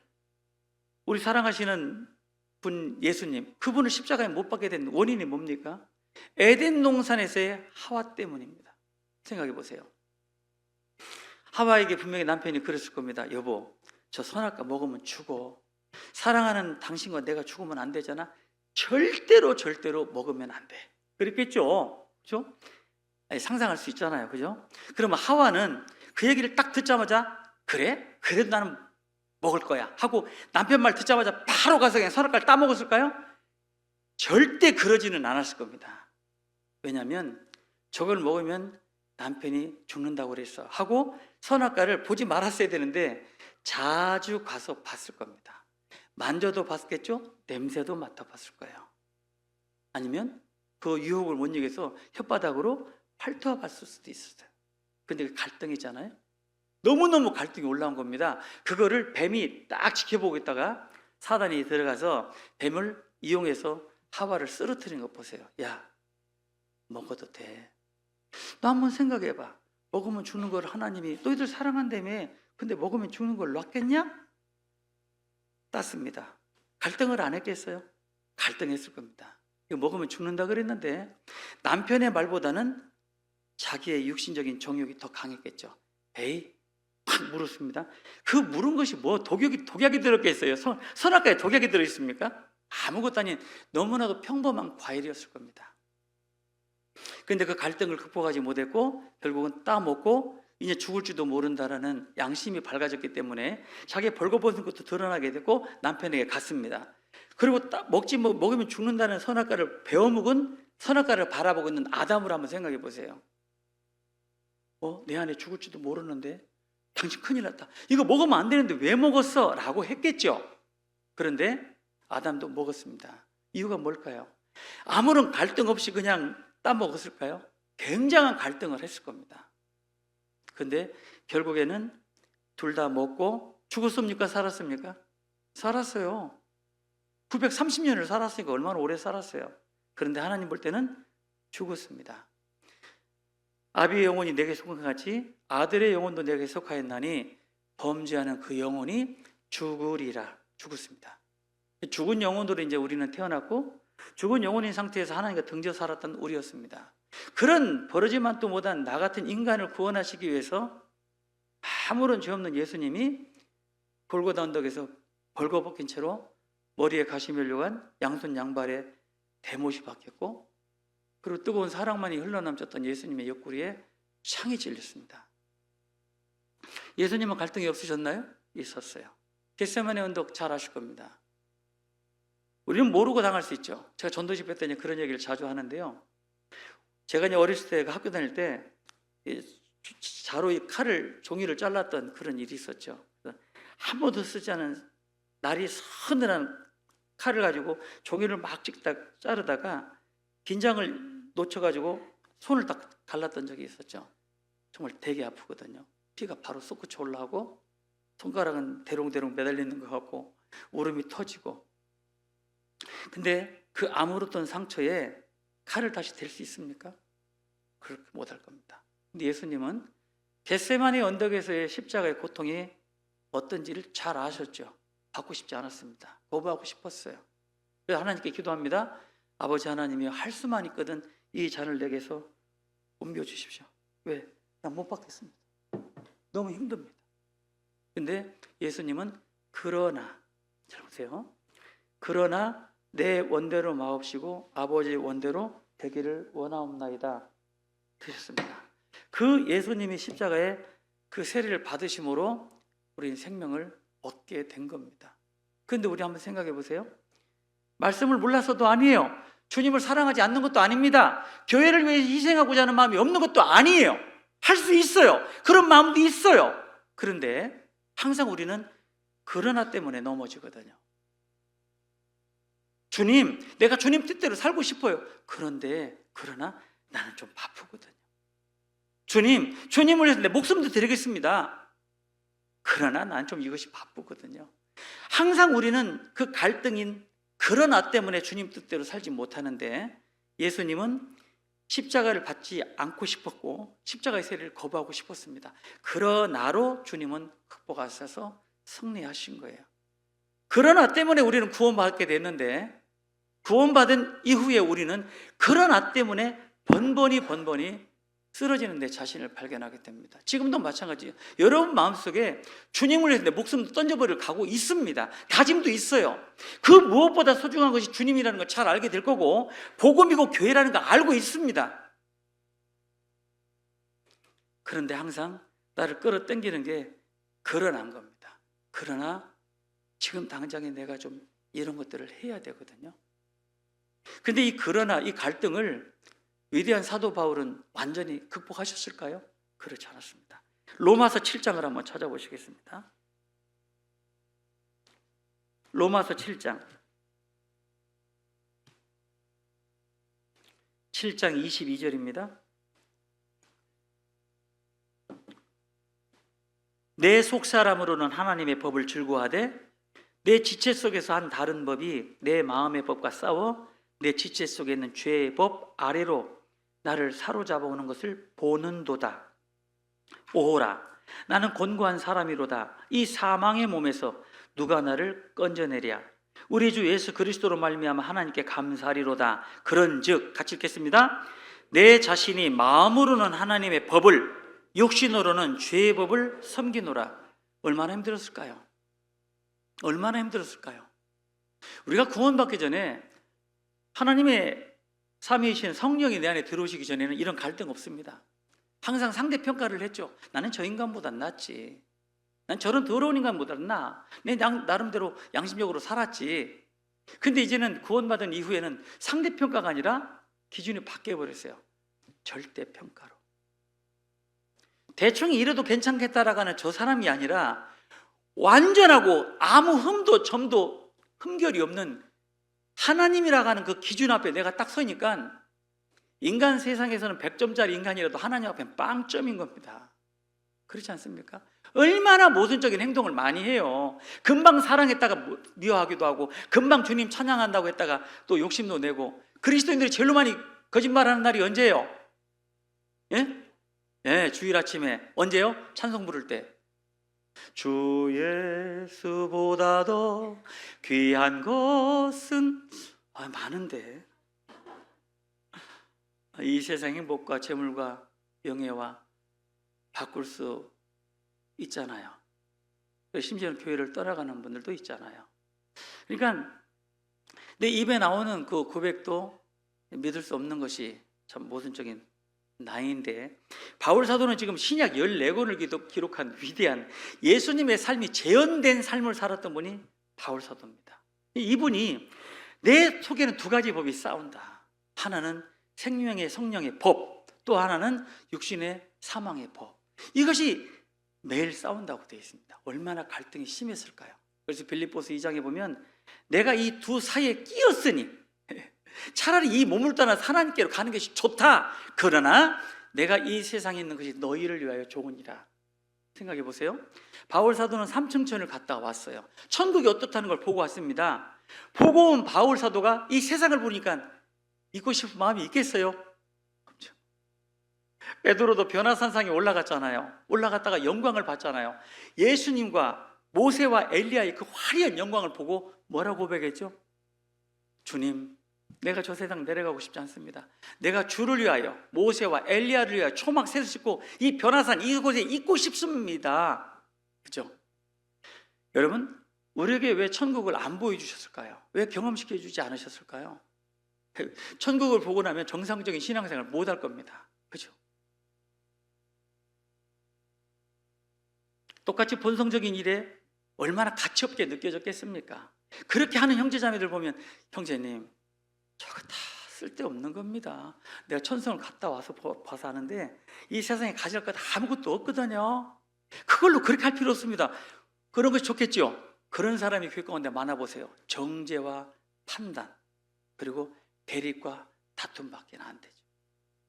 우리 사랑하시는 분 예수님, 그분을 십자가에 못 박게 된 원인이 뭡니까? 에덴 동산에서의 하와 때문입니다. 생각해 보세요. 하와에게 분명히 남편이 그랬을 겁니다. 여보, 저 선악과 먹으면 죽어. 사랑하는 당신과 내가 죽으면 안 되잖아. 절대로 먹으면 안 돼. 그랬겠죠? 그죠? 아니, 상상할 수 있잖아요. 그죠? 그러면 하와는 그 얘기를 딱 듣자마자, 그래? 그래도 나는 먹을 거야 하고 남편 말 듣자마자 바로 가서 그냥 선악과를 따먹었을까요? 절대 그러지는 않았을 겁니다. 왜냐하면 저걸 먹으면 남편이 죽는다고 그랬어 하고 선악과를 보지 말았어야 되는데 자주 가서 봤을 겁니다. 만져도 봤겠죠? 냄새도 맡아봤을 거예요. 아니면 그 유혹을 못 이겨서 혓바닥으로 핥아봤을 수도 있었어요. 근데 그 갈등이잖아요. 너무너무 갈등이 올라온 겁니다. 그거를 뱀이 딱 지켜보고 있다가 사단이 들어가서 뱀을 이용해서 하와를 쓰러뜨린 거 보세요. 야, 먹어도 돼. 너 한번 생각해봐. 먹으면 죽는 걸 하나님이 너희들 사랑한다며, 근데 먹으면 죽는 걸 놨겠냐? 땄습니다. 갈등을 안 했겠어요? 갈등했을 겁니다. 이거 먹으면 죽는다 그랬는데 남편의 말보다는 자기의 육신적인 정욕이 더 강했겠죠. 에이, 팍 물었습니다. 그 물은 것이 뭐 독약이 들었겠어요? 선악과에 독약이 들어있습니까? 아무것도 아닌 너무나도 평범한 과일이었을 겁니다. 그런데 그 갈등을 극복하지 못했고 결국은 따먹고 이제 죽을지도 모른다라는 양심이 밝아졌기 때문에 자기의 벌거벗은 것도 드러나게 됐고 남편에게 갔습니다. 그리고 먹으면 죽는다는 선악과를 베어먹은, 선악과를 바라보고 있는 아담을 한번 생각해 보세요. 내 안에 죽을지도 모르는데 당신 큰일 났다. 이거 먹으면 안 되는데 왜 먹었어? 라고 했겠죠. 그런데 아담도 먹었습니다. 이유가 뭘까요? 아무런 갈등 없이 그냥 따먹었을까요? 굉장한 갈등을 했을 겁니다. 근데 결국에는 둘 다 먹고 죽었습니까? 살았습니까? 살았어요. 930년을 살았으니까 얼마나 오래 살았어요. 그런데 하나님 볼 때는 죽었습니다. 아비의 영혼이 내게 속한 같이 아들의 영혼도 내게 속하였나니 범죄하는 그 영혼이 죽으리라. 죽었습니다. 죽은 영혼으로 이제 우리는 태어났고 죽은 영혼인 상태에서 하나님과 등져 살았던 우리였습니다. 그런 버러지만도 못한 나 같은 인간을 구원하시기 위해서 아무런 죄 없는 예수님이 골고다 언덕에서 벌거벗긴 채로 머리에 가시 면류관, 양손 양발에 대못이 박혔고, 그리고 뜨거운 사랑만이 흘러넘쳤던 예수님의 옆구리에 창이 찔렸습니다. 예수님은 갈등이 없으셨나요? 있었어요. 겟세마네 언덕 잘 아실 겁니다. 우리는 모르고 당할 수 있죠. 제가 전도 집회 때 그런 얘기를 자주 하는데요. 제가 어렸을 때 학교 다닐 때 자로 칼을, 종이를 잘랐던 그런 일이 있었죠. 한 번도 쓰지 않은 날이 서늘한 칼을 가지고 종이를 막 자르다가 긴장을 놓쳐가지고 손을 딱 갈랐던 적이 있었죠. 정말 되게 아프거든요. 피가 바로 솟구쳐 올라오고 손가락은 대롱대롱 매달리는 것 같고 울음이 터지고. 근데 그 아물었던 상처에 칼을 다시 댈 수 있습니까? 그렇게 못할 겁니다. 근데 예수님은 겟세마네 언덕에서의 십자가의 고통이 어떤지를 잘 아셨죠. 받고 싶지 않았습니다. 거부하고 싶었어요. 그래서 하나님께 기도합니다. 아버지 하나님이 할 수만 있거든 이 잔을 내게서 옮겨주십시오. 왜? 난 못 받겠습니다. 너무 힘듭니다. 근데 예수님은 그러나, 잘 보세요. 그러나 내 원대로 마옵시고 아버지의 원대로 되기를 원하옵나이다. 드셨습니다. 그 예수님이 십자가에 그 세례를 받으심으로 우리는 생명을 얻게 된 겁니다. 그런데 우리 한번 생각해 보세요. 말씀을 몰라서도 아니에요. 주님을 사랑하지 않는 것도 아닙니다. 교회를 위해 희생하고자 하는 마음이 없는 것도 아니에요. 할 수 있어요. 그런 마음도 있어요. 그런데 항상 우리는 그러나 때문에 넘어지거든요. 주님, 내가 주님 뜻대로 살고 싶어요. 그러나 나는 좀 바쁘거든요. 주님을 위해서 내 목숨도 드리겠습니다. 그러나 난 좀 이것이 바쁘거든요. 항상 우리는 그 갈등인 그러나 때문에 주님 뜻대로 살지 못하는데, 예수님은 십자가를 받지 않고 싶었고 십자가의 세례를 거부하고 싶었습니다. 그러나로 주님은 극복하셔서 승리하신 거예요. 그러나 때문에 우리는 구원받게 됐는데, 구원받은 이후에 우리는 그러나 때문에 번번이 쓰러지는 내 자신을 발견하게 됩니다. 지금도 마찬가지예요. 여러분 마음속에 주님을 위해서 내 목숨 던져버릴 각오 있습니다. 다짐도 있어요. 그 무엇보다 소중한 것이 주님이라는 걸 잘 알게 될 거고, 복음이고 교회라는 걸 알고 있습니다. 그런데 항상 나를 끌어당기는 게 그러나인 겁니다. 그러나 지금 당장에 내가 좀 이런 것들을 해야 되거든요. 근데 이 그러나, 이 갈등을 위대한 사도 바울은 완전히 극복하셨을까요? 그렇지 않았습니다. 로마서 7장을 한번 찾아보시겠습니다. 로마서 7장 22절입니다. 내 속사람으로는 하나님의 법을 즐거워하되 내 지체 속에서 한 다른 법이 내 마음의 법과 싸워 내 지체 속에 있는 죄의 법 아래로 나를 사로잡아 오는 것을 보는도다. 오호라, 나는 곤고한 사람이로다. 이 사망의 몸에서 누가 나를 건져내랴. 우리 주 예수 그리스도로 말미암아 하나님께 감사하리로다. 그런즉, 같이 읽겠습니다. 내 자신이 마음으로는 하나님의 법을, 육신으로는 죄의 법을 섬기노라. 얼마나 힘들었을까요? 얼마나 힘들었을까요? 우리가 구원받기 전에 하나님의 삼위이신 성령이 내 안에 들어오시기 전에는 이런 갈등 없습니다. 항상 상대평가를 했죠. 나는 저 인간보다 낫지. 난 저런 더러운 인간보다 나. 내 나름대로 양심적으로 살았지. 근데 이제는 구원받은 이후에는 상대평가가 아니라 기준이 바뀌어버렸어요. 절대평가로. 대충 이래도 괜찮겠다라고 하는 저 사람이 아니라 완전하고 아무 흠도 점도 흠결이 없는 하나님이라고 하는 그 기준 앞에 내가 딱 서니까 인간 세상에서는 100점짜리 인간이라도 하나님 앞에 빵점인 겁니다. 그렇지 않습니까? 얼마나 모순적인 행동을 많이 해요. 금방 사랑했다가 미워하기도 하고, 금방 주님 찬양한다고 했다가 또 욕심도 내고. 그리스도인들이 제일로 많이 거짓말하는 날이 언제예요? 예? 예, 주일 아침에. 언제요? 찬송 부를 때. 주 예수보다 더 귀한 것은 많은데, 이 세상 행복과 재물과 명예와 바꿀 수 있잖아요. 심지어는 교회를 떠나가는 분들도 있잖아요. 그러니까 내 입에 나오는 그 고백도 믿을 수 없는 것이 참 모순적인 나인데, 바울 사도는 지금 신약 14권을 기록한 위대한 예수님의 삶이 재현된 삶을 살았던 분이 바울 사도입니다. 이분이 내 속에는 두 가지 법이 싸운다. 하나는 생명의 성령의 법, 또 하나는 육신의 사망의 법. 이것이 매일 싸운다고 되어 있습니다. 얼마나 갈등이 심했을까요? 그래서 빌립보서 2장에 보면 내가 이 두 사이에 끼었으니 차라리 이 몸을 떠나 하나님께로 가는 것이 좋다. 그러나 내가 이 세상에 있는 것이 너희를 위하여 좋으니라. 생각해 보세요. 바울 사도는 삼층천을 갔다 왔어요. 천국이 어떻다는 걸 보고 왔습니다. 보고 온 바울 사도가 이 세상을 보니까 있고 싶은 마음이 있겠어요? 없죠. 베드로도 변화산상에 올라갔잖아요. 올라갔다가 영광을 봤잖아요. 예수님과 모세와 엘리야의 그 화려한 영광을 보고 뭐라고 고백했죠? 주님, 내가 저 세상 내려가고 싶지 않습니다. 내가 주를 위하여, 모세와 엘리야를 위하여 초막 새를 싣고 이 변화산 이곳에 있고 싶습니다. 그죠? 여러분, 우리에게 왜 천국을 안 보여주셨을까요? 왜 경험시켜 주지 않으셨을까요? 천국을 보고 나면 정상적인 신앙생활 못 할 겁니다. 그죠? 똑같이 본성적인 일에 얼마나 가치없게 느껴졌겠습니까? 그렇게 하는 형제자매들 보면, 형제님, 저거 다 쓸데없는 겁니다. 내가 천성을 갔다 와서 봐서 아는데 이 세상에 가질 것 아무것도 없거든요. 그걸로 그렇게 할 필요 없습니다. 그런 것이 좋겠죠. 그런 사람이 교회 가운데 많아보세요. 정죄와 판단, 그리고 대립과 다툼밖에 안 되죠.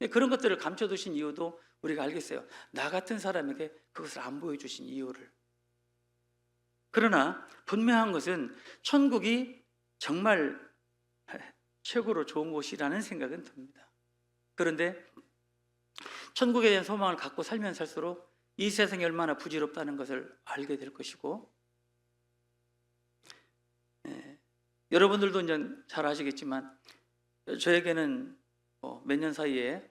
그런 것들을 감춰두신 이유도 우리가 알겠어요. 나 같은 사람에게 그것을 안 보여주신 이유를. 그러나 분명한 것은 천국이 정말 최고로 좋은 곳이라는 생각은 듭니다. 그런데 천국에 대한 소망을 갖고 살면 살수록 이 세상이 얼마나 부질없다는 것을 알게 될 것이고, 여러분들도 이제 잘 아시겠지만 저에게는 몇 년 사이에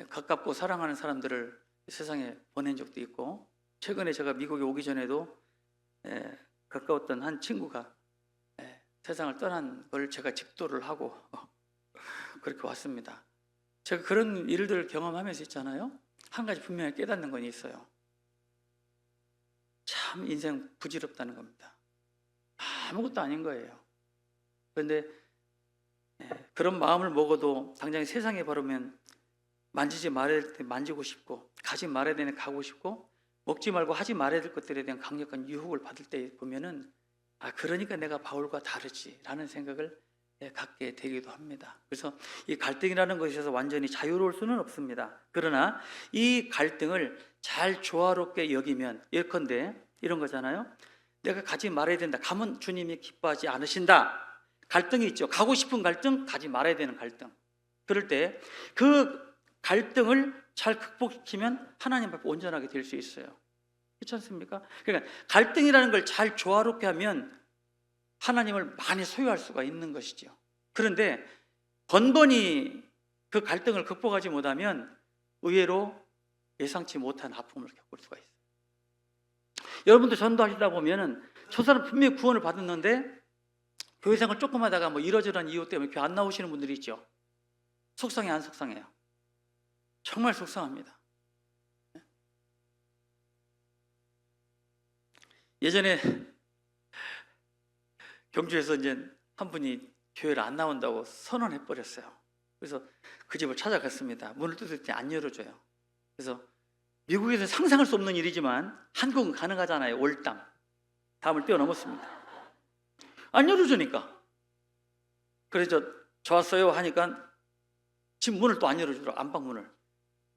가깝고 사랑하는 사람들을 세상에 보낸 적도 있고, 최근에 제가 미국에 오기 전에도 가까웠던 한 친구가 세상을 떠난 걸 제가 집도를 하고 그렇게 왔습니다. 제가 그런 일들을 경험하면서 있잖아요. 한 가지 분명히 깨닫는 건 있어요. 참 인생 부질없다는 겁니다. 아무것도 아닌 거예요. 그런데 그런 마음을 먹어도 당장 세상에 바르면 만지지 말아야 될 때 만지고 싶고, 가지 말아야 되는 가고 싶고, 먹지 말고 하지 말아야 될 것들에 대한 강력한 유혹을 받을 때 보면은 그러니까 내가 바울과 다르지라는 생각을 갖게 되기도 합니다. 그래서 이 갈등이라는 것에서 완전히 자유로울 수는 없습니다. 그러나 이 갈등을 잘 조화롭게 여기면, 예컨대 이런 거잖아요. 내가 가지 말아야 된다. 가면 주님이 기뻐하지 않으신다. 갈등이 있죠. 가고 싶은 갈등, 가지 말아야 되는 갈등. 그럴 때 그 갈등을 잘 극복시키면 하나님 앞에 온전하게 될 수 있어요. 그렇지 않습니까? 그러니까 갈등이라는 걸 잘 조화롭게 하면 하나님을 많이 소유할 수가 있는 것이죠. 그런데 번번이 그 갈등을 극복하지 못하면 의외로 예상치 못한 아픔을 겪을 수가 있어요. 여러분도 전도하시다 보면은 저 사람 분명히 구원을 받았는데 교회 생활 조금 하다가 이러저러한 이유 때문에 교회 안 나오시는 분들이 있죠. 속상해 안 속상해요? 정말 속상합니다. 예전에 경주에서 이제 한 분이 교회를 안 나온다고 선언해 버렸어요. 그래서 그 집을 찾아갔습니다. 문을 두드렸더니 안 열어줘요. 그래서 미국에서 상상할 수 없는 일이지만 한국은 가능하잖아요. 올담 담을 뛰어넘었습니다. 안 열어주니까. 그래서 저 왔어요 하니까 집 문을 또 안 열어주더라고. 안방문을.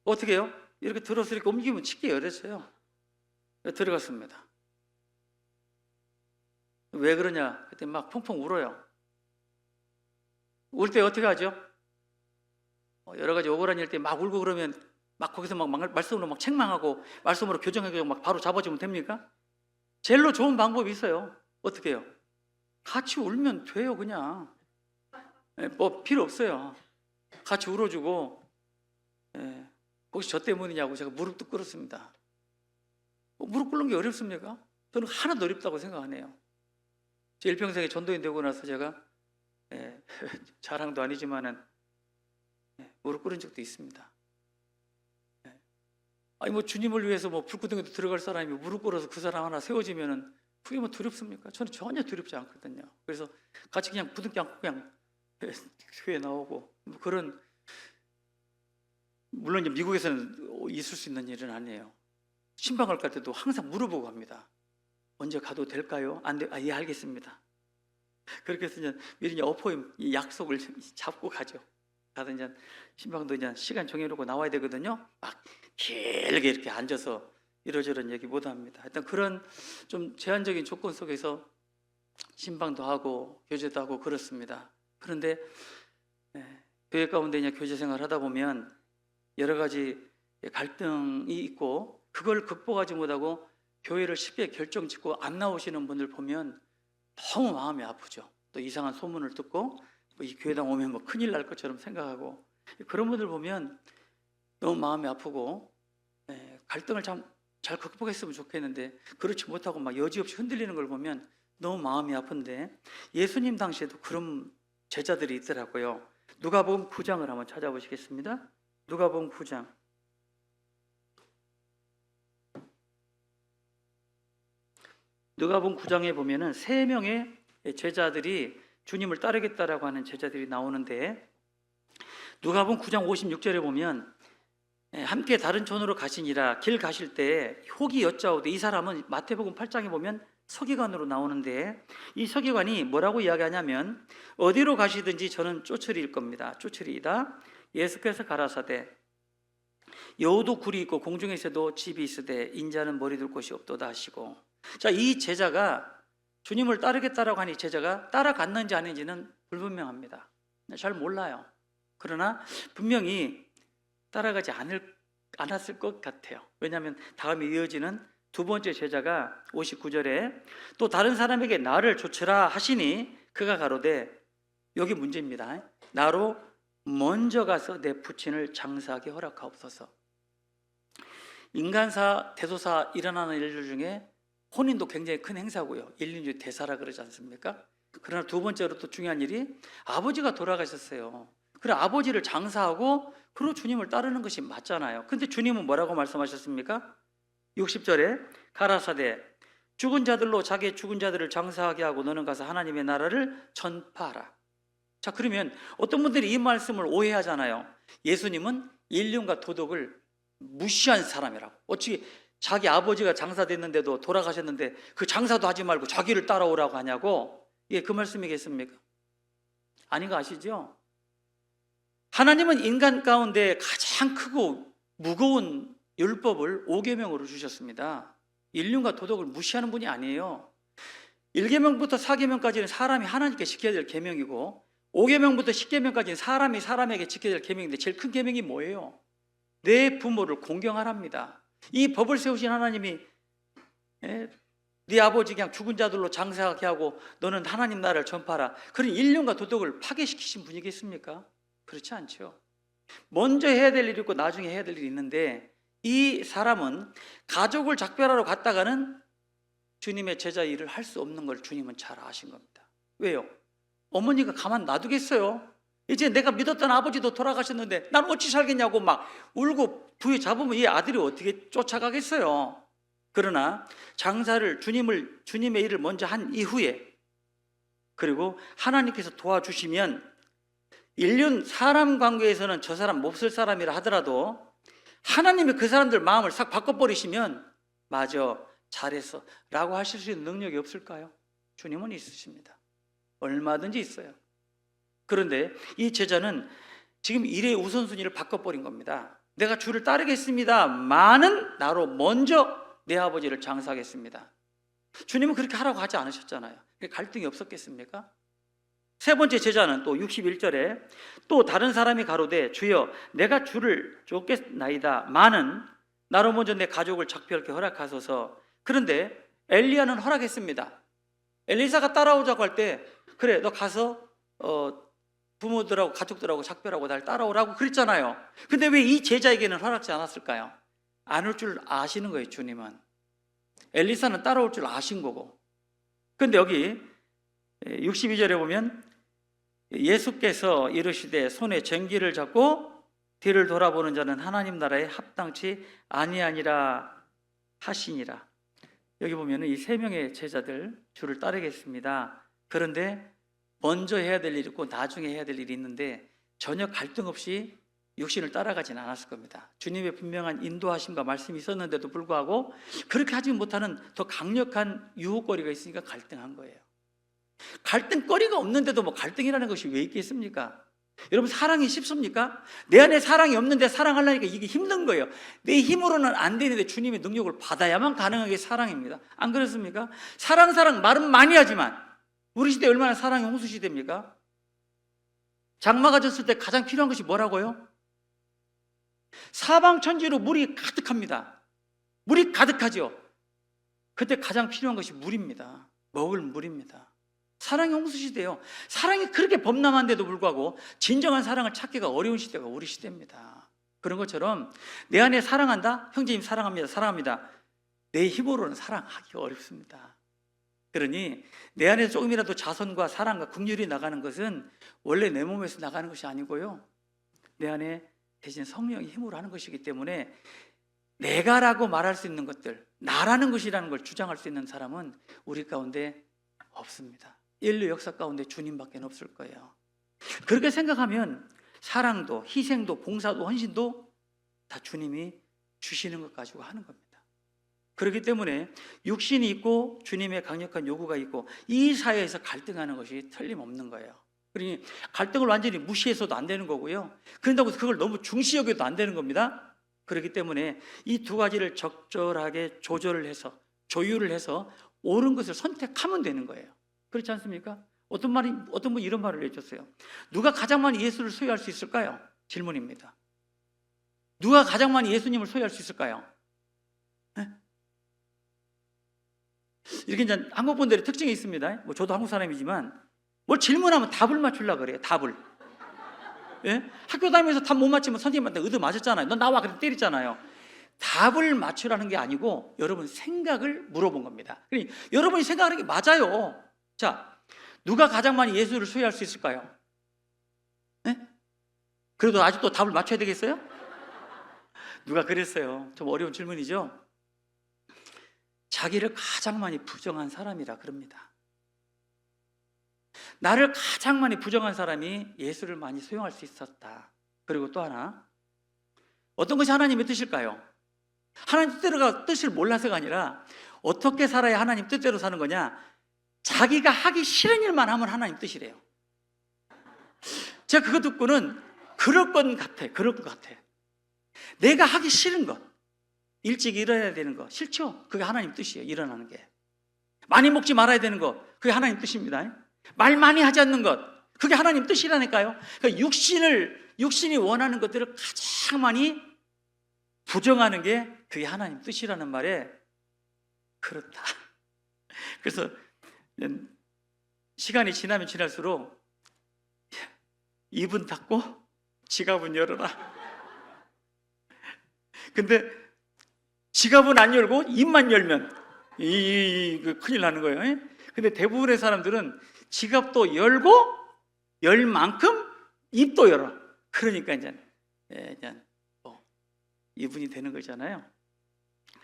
어떻게 해요? 이렇게 들어서 이렇게 옮기면 쉽게 열렸어요. 들어갔습니다. 왜 그러냐? 그때 막 펑펑 울어요. 울 때 어떻게 하죠? 여러 가지 억울한 일 때 막 울고 그러면 막 거기서 막 말씀으로 막 책망하고 말씀으로 교정하고 막 바로 잡아주면 됩니까? 제일로 좋은 방법이 있어요. 어떻게 해요? 같이 울면 돼요, 그냥. 필요 없어요. 같이 울어주고, 혹시 저 때문이냐고 제가 무릎도 꿇었습니다. 무릎 꿇는 게 어렵습니까? 저는 하나도 어렵다고 생각 안 해요. 제 일평생에 전도인 되고 나서 제가 자랑도 아니지만은 무릎 꿇은 적도 있습니다. 아니 주님을 위해서 불구덩이도 들어갈 사람이 무릎 꿇어서 그 사람 하나 세워지면은 그게 두렵습니까? 저는 전혀 두렵지 않거든요. 그래서 같이 그냥 부둥켜 안고 그냥 교회 나오고 그런, 물론 이제 미국에서는 있을 수 있는 일은 아니에요. 신방을 갈 때도 항상 물어보고 갑니다. 언제 가도 될까요? 안 돼. 예, 알겠습니다. 그렇게 해서 이제 미리 어포인 약속을 잡고 가죠. 가서 이제 신방도 이제 시간 정해놓고 나와야 되거든요. 막 길게 이렇게 앉아서 이러저런 얘기 못 합니다. 일단 그런 좀 제한적인 조건 속에서 신방도 하고 교제도 하고 그렇습니다. 그런데 교회 가운데 이제 교제 생활 하다 보면 여러 가지 갈등이 있고 그걸 극복하지 못하고 교회를 쉽게 결정짓고 안 나오시는 분들 보면 너무 마음이 아프죠. 또 이상한 소문을 듣고 이 교회당 오면 큰일 날 것처럼 생각하고, 그런 분들 보면 너무 마음이 아프고 갈등을 잘 극복했으면 좋겠는데 그렇지 못하고 막 여지없이 흔들리는 걸 보면 너무 마음이 아픈데, 예수님 당시에도 그런 제자들이 있더라고요. 누가복음 9장을 한번 찾아보시겠습니다. 누가복음 9장. 누가복음 9장에 보면은 3명의 제자들이 주님을 따르겠다라고 하는 제자들이 나오는데, 누가복음 9장 56절에 보면 함께 다른 촌으로 가시니라. 길 가실 때 혹이 여짜오되, 이 사람은 마태복음 8장에 보면 서기관으로 나오는데, 이 서기관이 뭐라고 이야기하냐면 어디로 가시든지 저는 쫓으리일 겁니다. 쫓으리이다. 예수께서 가라사대 여우도 굴이 있고 공중에서도 집이 있으되 인자는 머리 둘 곳이 없도다 하시고. 자, 이 제자가 주님을 따르겠다라고 하니 제자가 따라갔는지 아닌지는 불분명합니다. 잘 몰라요. 그러나 분명히 따라가지 않았을 것 같아요. 왜냐하면 다음에 이어지는 두 번째 제자가 59절에 또 다른 사람에게 나를 좇으라 하시니 그가 가로되, 여기 문제입니다. 나로 먼저 가서 내 부친을 장사하게 허락하옵소서. 인간사, 대소사 일어나는 일들 중에 혼인도 굉장히 큰 행사고요. 인륜주의 대사라 그러지 않습니까? 그러나 두 번째로 또 중요한 일이 아버지가 돌아가셨어요. 그래 아버지를 장사하고 그리고 주님을 따르는 것이 맞잖아요. 근데 주님은 뭐라고 말씀하셨습니까? 60절에 가라사대 죽은 자들로 자기의 죽은 자들을 장사하게 하고 너는 가서 하나님의 나라를 전파하라. 자, 그러면 어떤 분들이 이 말씀을 오해하잖아요. 예수님은 인륜과 도덕을 무시한 사람이라고. 어찌 자기 아버지가 장사됐는데도 돌아가셨는데 그 장사도 하지 말고 자기를 따라오라고 하냐고. 이게 그 말씀이겠습니까? 아닌 거 아시죠? 하나님은 인간 가운데 가장 크고 무거운 율법을 5계명으로 주셨습니다. 인륜과 도덕을 무시하는 분이 아니에요. 1계명부터 4계명까지는 사람이 하나님께 지켜야 될 계명이고 5계명부터 10계명까지는 사람이 사람에게 지켜야 될 계명인데 제일 큰 계명이 뭐예요? 내 부모를 공경하랍니다. 이 법을 세우신 하나님이 네 아버지 그냥 죽은 자들로 장사하게 하고 너는 하나님 나라를 전파하라. 그런 인륜과 도덕을 파괴시키신 분이겠습니까? 그렇지 않죠. 먼저 해야 될 일이 있고 나중에 해야 될 일이 있는데 이 사람은 가족을 작별하러 갔다가는 주님의 제자 일을 할 수 없는 걸 주님은 잘 아신 겁니다. 왜요? 어머니가 가만 놔두겠어요? 이제 내가 믿었던 아버지도 돌아가셨는데 난 어찌 살겠냐고 막 울고 부여 잡으면 이 아들이 어떻게 쫓아가겠어요? 그러나 장사를 주님의 일을 먼저 한 이후에 그리고 하나님께서 도와주시면 인륜 사람 관계에서는 저 사람 몹쓸 사람이라 하더라도 하나님이 그 사람들 마음을 싹 바꿔버리시면 맞아 잘했어 라고 하실 수 있는 능력이 없을까요? 주님은 있으십니다. 얼마든지 있어요. 그런데 이 제자는 지금 일의 우선순위를 바꿔버린 겁니다. 내가 주를 따르겠습니다만은 나로 먼저 내 아버지를 장사하겠습니다. 주님은 그렇게 하라고 하지 않으셨잖아요. 갈등이 없었겠습니까? 세 번째 제자는 또 61절에 또 다른 사람이 가로되 주여 내가 주를 쫓겠나이다마는 나로 먼저 내 가족을 작별케 허락하소서. 그런데 엘리야는 허락했습니다. 엘리사가 따라오자고 할 때 그래 너 가서 부모들하고 가족들하고 작별하고 날 따라오라고 그랬잖아요. 근데 왜 이 제자에게는 허락지 않았을까요? 안 올 줄 아시는 거예요. 주님은 엘리사는 따라올 줄 아신 거고. 근데 여기 62절에 보면 예수께서 이르시되 손에 쟁기를 잡고 뒤를 돌아보는 자는 하나님 나라에 합당치 아니하니라 하시니라. 여기 보면 이 세 명의 제자들 주를 따르겠습니다. 그런데 먼저 해야 될 일이 있고 나중에 해야 될 일이 있는데 전혀 갈등 없이 육신을 따라가진 않았을 겁니다. 주님의 분명한 인도하심과 말씀이 있었는데도 불구하고 그렇게 하지 못하는 더 강력한 유혹거리가 있으니까 갈등한 거예요. 갈등거리가 없는데도 뭐 갈등이라는 것이 왜 있겠습니까? 여러분 사랑이 쉽습니까? 내 안에 사랑이 없는데 사랑하려니까 이게 힘든 거예요. 내 힘으로는 안 되는데 주님의 능력을 받아야만 가능한 게 사랑입니다. 안 그렇습니까? 사랑 말은 많이 하지만 우리 시대에 얼마나 사랑이 홍수시대입니까? 장마가 졌을 때 가장 필요한 것이 뭐라고요? 사방천지로 물이 가득합니다. 물이 가득하죠. 그때 가장 필요한 것이 물입니다. 먹을 물입니다. 사랑이 홍수시대예요. 사랑이 그렇게 범람한데도 불구하고 진정한 사랑을 찾기가 어려운 시대가 우리 시대입니다. 그런 것처럼 내 안에 사랑한다? 형제님 사랑합니다. 사랑합니다. 내 힘으로는 사랑하기가 어렵습니다. 그러니 내 안에 조금이라도 자선과 사랑과 긍휼이 나가는 것은 원래 내 몸에서 나가는 것이 아니고요. 내 안에 대신 성령의 힘으로 하는 것이기 때문에 내가라고 말할 수 있는 것들, 나라는 것이라는 걸 주장할 수 있는 사람은 우리 가운데 없습니다. 인류 역사 가운데 주님밖에 없을 거예요. 그렇게 생각하면 사랑도 희생도 봉사도 헌신도 다 주님이 주시는 것 가지고 하는 겁니다. 그렇기 때문에 육신이 있고 주님의 강력한 요구가 있고 이 사회에서 갈등하는 것이 틀림없는 거예요. 그러니 갈등을 완전히 무시해서도 안 되는 거고요. 그런다고 해서 그걸 너무 중시 여겨도 안 되는 겁니다. 그렇기 때문에 이 두 가지를 적절하게 조절을 해서, 조율을 해서 옳은 것을 선택하면 되는 거예요. 그렇지 않습니까? 어떤 분 이런 말을 해줬어요. 누가 가장 많이 예수를 소유할 수 있을까요? 질문입니다. 누가 가장 많이 예수님을 소유할 수 있을까요? 네? 이렇게 이제 한국 분들의 특징이 있습니다. 뭐 저도 한국 사람이지만 뭘 질문하면 답을 맞추려고 그래요. 답을. 예? 학교 다니면서 답 못 맞히면 선생님한테 의도 맞았잖아요. 너 나와 그래서 때리잖아요. 답을 맞추라는 게 아니고 여러분 생각을 물어본 겁니다. 그러니까 여러분이 생각하는 게 맞아요. 자, 누가 가장 많이 예수를 소유할 수 있을까요? 예? 그래도 아직도 답을 맞춰야 되겠어요? 누가 그랬어요. 좀 어려운 질문이죠. 자기를 가장 많이 부정한 사람이라 그럽니다. 나를 가장 많이 부정한 사람이 예수를 많이 소유할 수 있었다. 그리고 또 하나, 어떤 것이 하나님의 뜻일까요? 하나님 뜻을 몰라서가 아니라 어떻게 살아야 하나님 뜻대로 사는 거냐? 자기가 하기 싫은 일만 하면 하나님 뜻이래요. 제가 그거 듣고는 그럴 것 같아. 내가 하기 싫은 것, 일찍 일어나야 되는 거 싫죠? 그게 하나님 뜻이에요. 일어나는 게. 많이 먹지 말아야 되는 거, 그게 하나님 뜻입니다. 말 많이 하지 않는 것, 그게 하나님 뜻이라니까요. 그러니까 육신이 원하는 것들을 가장 많이 부정하는 게 그게 하나님 뜻이라는 말에 그렇다. 그래서 시간이 지나면 지날수록 입은 닫고 지갑은 열어라. 근데 지갑은 안 열고 입만 열면 큰일 나는 거예요. 근데 대부분의 사람들은 지갑도 열고 열 만큼 입도 열어. 그러니까 이제 이분이 되는 거잖아요.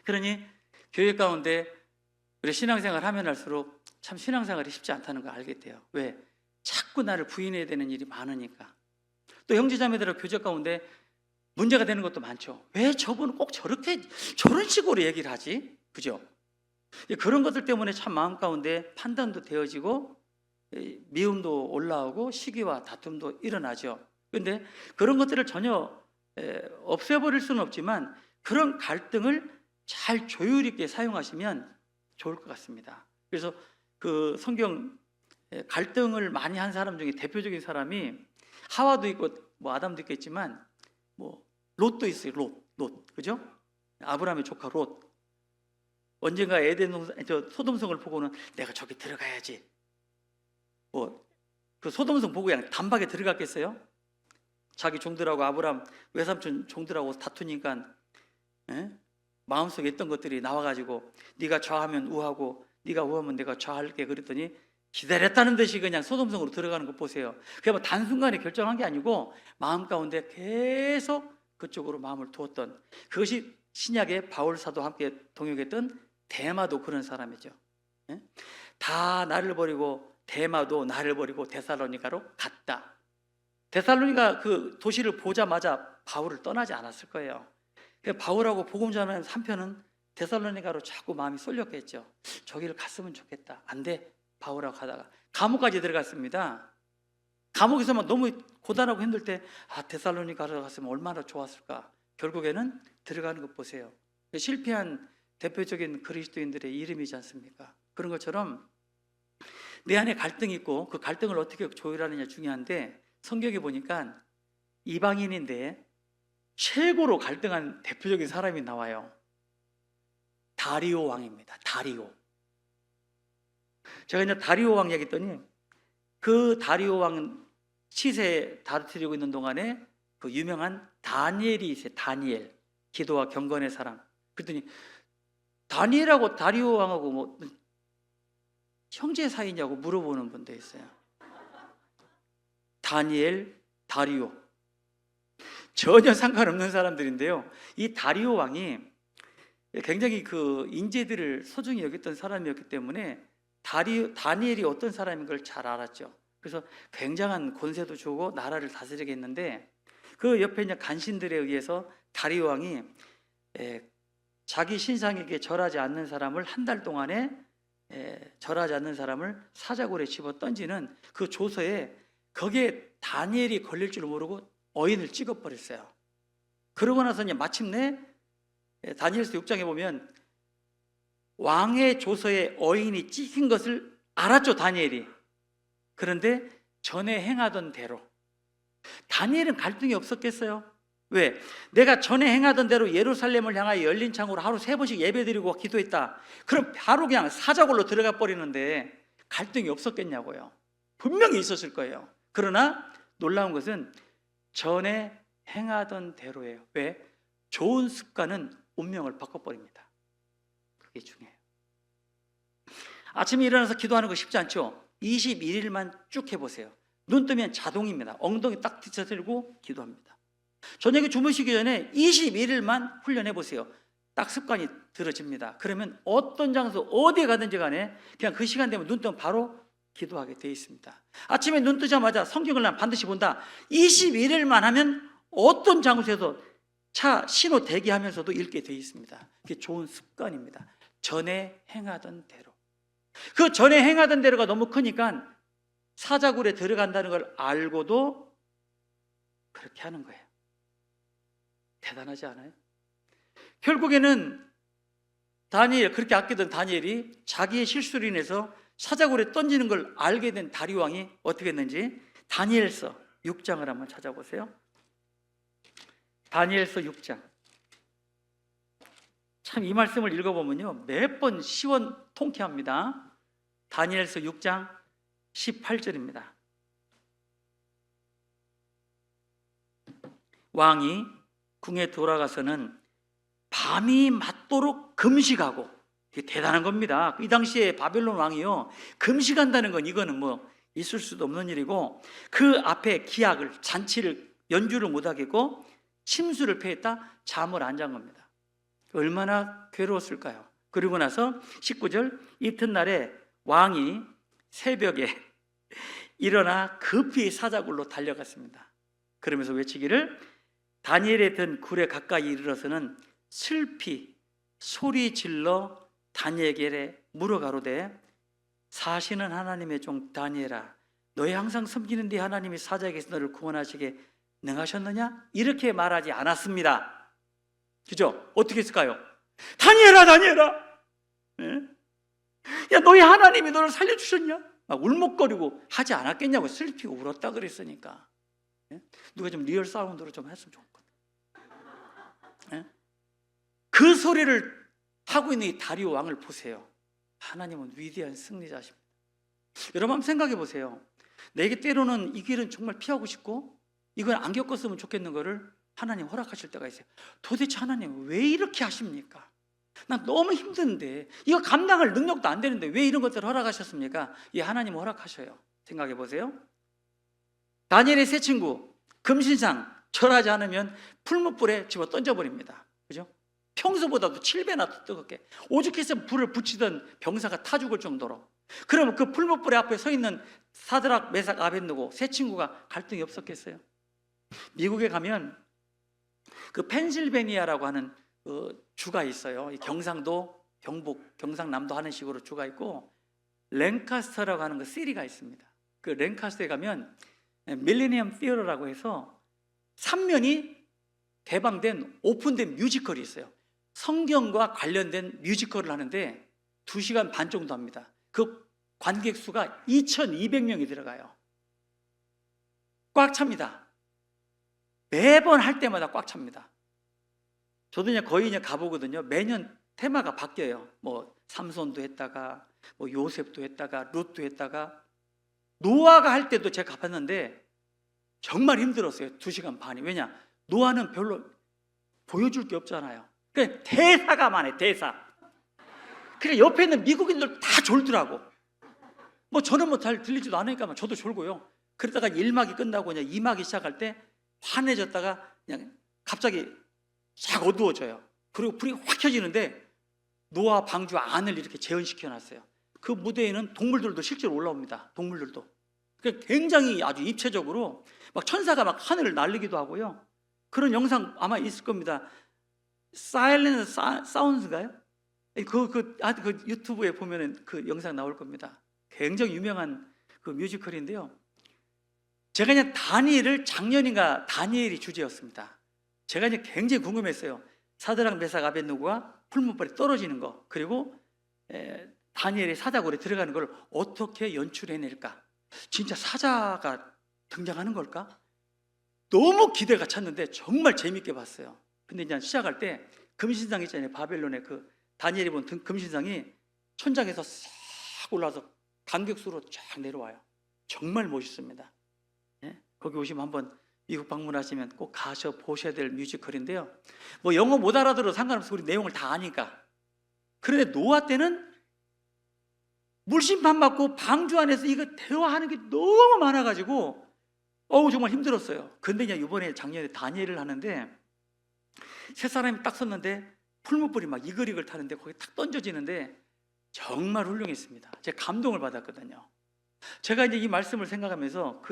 그러니 교회 가운데 우리 신앙생활 하면 할수록 참 신앙생활이 쉽지 않다는 걸 알게 돼요. 왜? 자꾸 나를 부인해야 되는 일이 많으니까. 또 형제자매들과 교제 가운데 문제가 되는 것도 많죠. 왜 저분은 꼭 저런 식으로 얘기를 하지? 그죠? 그런 것들 때문에 참 마음 가운데 판단도 되어지고 미움도 올라오고 시기와 다툼도 일어나죠. 그런데 그런 것들을 전혀 없애버릴 수는 없지만 그런 갈등을 잘 조율 있게 사용하시면 좋을 것 같습니다. 그래서 그 성경 갈등을 많이 한 사람 중에 대표적인 사람이 하와도 있고 뭐 아담도 있겠지만 뭐 롯도 있어요. 롯 그죠? 아브라함의 조카 롯. 언젠가 소돔성을 보고는 내가 저기 들어가야지. 뭐 그 소돔성 보고 그냥 단박에 들어갔겠어요? 자기 종들하고 아브라함 외삼촌 종들하고 다투니까 마음속에 있던 것들이 나와가지고 네가 좌하면 우하고 네가 우하면 내가 좌할게 그랬더니 기다렸다는 듯이 그냥 소돔성으로 들어가는 거 보세요. 그게 뭐 단순간에 결정한 게 아니고 마음 가운데 계속 그쪽으로 마음을 두었던, 그것이 신약의 바울 사도와 함께 동역했던 데마도 그런 사람이죠. 다 나를 버리고 데마도 나를 버리고 데살로니가로 갔다. 데살로니가 그 도시를 보자마자 바울을 떠나지 않았을 거예요. 바울하고 복음 전하는 한편은 데살로니가로 자꾸 마음이 쏠렸겠죠. 저기를 갔으면 좋겠다. 안 돼. 바울하고 가다가 감옥까지 들어갔습니다. 감옥에서만 너무 고단하고 힘들 때 데살로니가로 갔으면 얼마나 좋았을까. 결국에는 들어가는 것 보세요. 실패한 대표적인 그리스도인들의 이름이지 않습니까? 그런 것처럼 내 안에 갈등이 있고 그 갈등을 어떻게 조율하느냐 중요한데, 성경에 보니까 이방인인데 최고로 갈등한 대표적인 사람이 나와요. 다리오 왕입니다. 다리오. 제가 이제 다리오 왕 얘기했더니 그 다리오 왕 시세 다스리고 있는 동안에 그 유명한 다니엘이 있어요. 다니엘. 기도와 경건의 사람. 그랬더니 다니엘하고 다리오 왕하고 뭐 형제 사이냐고 물어보는 분도 있어요. 다니엘, 다리오. 전혀 상관없는 사람들인데요. 이 다리오 왕이 굉장히 그 인재들을 소중히 여겼던 사람이었기 때문에 다니엘이 어떤 사람인 걸 잘 알았죠. 그래서 굉장한 권세도 주고 나라를 다스리게 했는데, 그 옆에 이제 간신들에 의해서 다리오 왕이 자기 신상에게 절하지 않는 사람을 한 달 동안에 절하지 않는 사람을 사자굴에 집어 던지는 그 조서에 거기에 다니엘이 걸릴 줄 모르고 어인을 찍어버렸어요. 그러고 나서 이제 마침내 다니엘서 6장에 보면 왕의 조서에 어인이 찍힌 것을 알았죠, 다니엘이. 그런데 전에 행하던 대로. 다니엘은 갈등이 없었겠어요? 왜? 내가 전에 행하던 대로 예루살렘을 향하여 열린 창으로 하루 3번씩 예배드리고 기도했다. 그럼 바로 그냥 사자굴로 들어가 버리는데 갈등이 없었겠냐고요. 분명히 있었을 거예요. 그러나 놀라운 것은 전에 행하던 대로예요. 왜? 좋은 습관은 운명을 바꿔버립니다. 그게 중요해요. 아침에 일어나서 기도하는 거 쉽지 않죠? 21일만 쭉 해보세요. 눈 뜨면 자동입니다. 엉덩이 딱 뒤쳐들고 기도합니다. 저녁에 주무시기 전에 21일만 훈련해보세요. 딱 습관이 들어집니다. 그러면 어떤 장소 어디에 가든지 간에 그냥 그 시간 되면 눈 뜨면 바로 기도하게 되어 있습니다. 아침에 눈 뜨자마자 성경을 난 반드시 본다. 21일만 하면 어떤 장소에서 차 신호 대기하면서도 읽게 되어 있습니다. 그게 좋은 습관입니다. 전에 행하던 대로. 그 전에 행하던 대로가 너무 크니까 사자굴에 들어간다는 걸 알고도 그렇게 하는 거예요. 대단하지 않아요? 결국에는 다니엘, 그렇게 아끼던 다니엘이 자기의 실수로 인해서 사자굴에 던지는 걸 알게 된 다리 왕이 어떻게 했는지 다니엘서 6장을 한번 찾아보세요. 다니엘서 6장. 참 이 말씀을 읽어보면요 몇 번 시원 통쾌합니다. 다니엘서 6장 18절입니다. 왕이 궁에 돌아가서는 밤이 맞도록 금식하고, 이게 대단한 겁니다. 이 당시에 바벨론 왕이요 금식한다는 건 이거는 뭐 있을 수도 없는 일이고, 그 앞에 기약을, 잔치를, 연주를 못하겠고 침수를 패했다, 잠을 안 잔 겁니다. 얼마나 괴로웠을까요? 그리고 나서 19절, 이튿날에 왕이 새벽에 일어나 급히 사자굴로 달려갔습니다. 그러면서 외치기를, 다니엘에 든 굴에 가까이 이르러서는 슬피 소리 질러 다니엘에게 물어가로되, 사시는 하나님의 종 다니엘아, 너희 항상 섬기는 네 하나님이 사자에게서 너를 구원하시게 능하셨느냐? 이렇게 말하지 않았습니다. 그죠? 어떻게 했을까요? 다니엘아, 다니엘아, 네? 야, 너희 하나님이 너를 살려주셨냐? 막 울먹거리고 하지 않았겠냐고. 슬피고 울었다 그랬으니까. 네? 누가 좀 리얼 사운드로 좀 했으면 좋겠거든. 네? 그 소리를 하고 있는 이 다리오 왕을 보세요. 하나님은 위대한 승리자십니다. 여러분 한번 생각해 보세요. 내게 때로는 이 길은 정말 피하고 싶고 이걸 안 겪었으면 좋겠는 거를 하나님 허락하실 때가 있어요. 도대체 하나님 왜 이렇게 하십니까? 난 너무 힘든데, 이거 감당할 능력도 안 되는데 왜 이런 것들을 허락하셨습니까? 이 하나님 허락하셔요. 생각해 보세요. 다니엘의 세 친구 금신상 절하지 않으면 풀무불에 집어 던져버립니다. 그죠? 평소보다도 7배나 더 뜨겁게, 오죽해서 불을 붙이던 병사가 타 죽을 정도로. 그러면 그 풀무불에 앞에 서 있는 사드락, 메삭, 아벳느고 세 친구가 갈등이 없었겠어요? 미국에 가면 그 펜실베니아라고 하는 그 주가 있어요. 경상도, 경북, 경상남도 하는 식으로 주가 있고, 랭카스터라고 하는 그 시리가 있습니다. 그 랭카스터에 가면 밀레니엄 피어러라고 해서 3면이 개방된 오픈된 뮤지컬이 있어요. 성경과 관련된 뮤지컬을 하는데 2시간 반 정도 합니다. 그 관객 수가 2,200명이 들어가요. 꽉 찹니다. 매번 할 때마다 꽉 찹니다. 저도 이제 거의 이제 가보거든요. 매년 테마가 바뀌어요. 뭐 삼손도 했다가, 뭐 요셉도 했다가, 룻도 했다가, 노아가 할 때도 제가 가봤는데 정말 힘들었어요. 2시간 반이. 왜냐? 노아는 별로 보여줄 게 없잖아요. 그러니까 대사가 많아요. 대사. 그러니까 옆에 있는 미국인들 다 졸더라고. 뭐 저는 뭐 잘 들리지도 않으니까 저도 졸고요. 그러다가 1막이 끝나고 그냥 2막이 시작할 때 환해졌다가 그냥 갑자기 싹 어두워져요. 그리고 불이 확 켜지는데 노아 방주 안을 이렇게 재현시켜 놨어요. 그 무대에는 동물들도 실제로 올라옵니다. 동물들도. 그러니까 굉장히 아주 입체적으로 막 천사가 막 하늘을 날리기도 하고요. 그런 영상 아마 있을 겁니다. 사일렌트 사운드인가요? 그 유튜브에 보면은 그 영상 나올 겁니다. 굉장히 유명한 그 뮤지컬인데요. 제가 그냥 다니엘을 작년인가 다니엘이 주제였습니다. 제가 이제 굉장히 궁금했어요. 사드락 메삭 아벳느고가 풀무불에 떨어지는 거, 그리고 다니엘의 사자굴에 들어가는 걸 어떻게 연출해낼까? 진짜 사자가 등장하는 걸까? 너무 기대가 찼는데 정말 재밌게 봤어요. 근데 이제 시작할 때 금신상 있잖아요. 바벨론의 그 다니엘이 본 금신상이 천장에서 싹 올라와서 간격수로 쫙 내려와요. 정말 멋있습니다. 거기 오시면 한번 미국 방문하시면 꼭 가셔 보셔야 될 뮤지컬인데요. 뭐 영어 못 알아들어도 상관없어요. 우리 내용을 다 아니까. 그런데 노아 때는 물심판 받고 방주 안에서 이거 대화하는 게 너무 많아가지고 정말 힘들었어요. 근데 이제 이번에 작년에 다니엘을 하는데 세 사람이 딱 섰는데 풀무불이 막 이글이글 타는데 거기 탁 던져지는데 정말 훌륭했습니다. 제가 감동을 받았거든요. 제가 이제 이 말씀을 생각하면서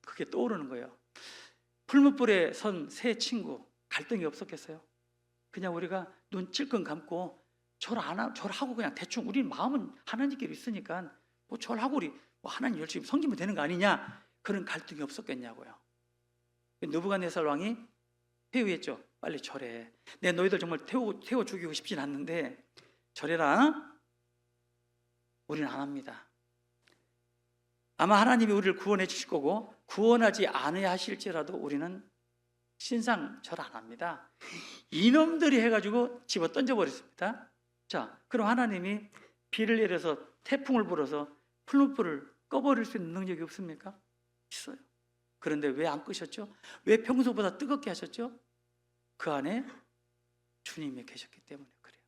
그게 떠오르는 거예요. 풀무불에 선 세 친구 갈등이 없었겠어요? 그냥 우리가 눈 찔끔 감고 절하고 그냥 대충 우리 마음은 하나님께로 있으니까 뭐 절하고 우리 뭐 하나님 열심히 섬기면 되는 거 아니냐, 그런 갈등이 없었겠냐고요. 느부갓네살 왕이 회유했죠. 빨리 절해. 내 너희들 정말 태워 죽이고 싶진 않는데 절해라. 우리는 안 합니다. 아마 하나님이 우리를 구원해 주실 거고 구원하지 않아야 하실지라도 우리는 신상 절 안 합니다. 이놈들이 해가지고 집어 던져버렸습니다. 자, 그럼 하나님이 비를 내려서 태풍을 불어서 풀무불을 꺼버릴 수 있는 능력이 없습니까? 있어요. 그런데 왜 안 끄셨죠? 왜 평소보다 뜨겁게 하셨죠? 그 안에 주님이 계셨기 때문에 그래요.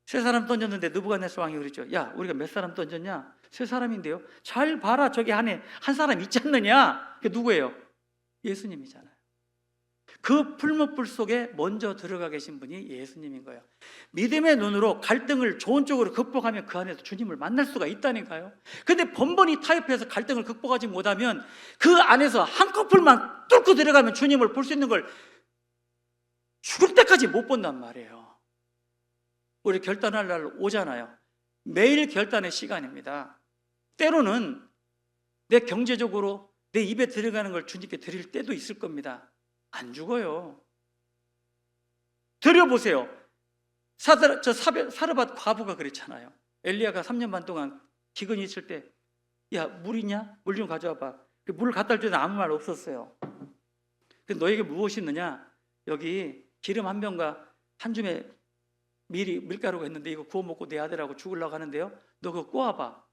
세 사람 던졌는데 느부갓네살 왕이 그랬죠. 야, 우리가 몇 사람 던졌냐? 세 사람인데요. 잘 봐라, 저기 안에 한 사람 있지 않느냐? 그게 누구예요? 예수님이잖아요. 그 풀무불 속에 먼저 들어가 계신 분이 예수님인 거예요. 믿음의 눈으로 갈등을 좋은 쪽으로 극복하면 그 안에서 주님을 만날 수가 있다니까요. 근데 번번이 타협해서 갈등을 극복하지 못하면 그 안에서 한 커플만 뚫고 들어가면 주님을 볼 수 있는 걸 죽을 때까지 못 본단 말이에요. 우리 결단할 날 오잖아요. 매일 결단의 시간입니다. 때로는 내 경제적으로 내 입에 들어가는 걸 주님께 드릴 때도 있을 겁니다. 안 죽어요. 드려보세요. 사르밧 과부가 그랬잖아요. 엘리야가 3년 반 동안 기근이 있을 때, 야, 물 있냐? 물 좀 가져와봐. 물을 갖다 줄 때는 아무 말 없었어요. 근데 너에게 무엇이 있느냐? 여기 기름 한 병과 한 줌의 밀가루가 있는데 이거 구워 먹고 내 아들하고 죽으려고 하는데요. 너 그거 꼬아봐.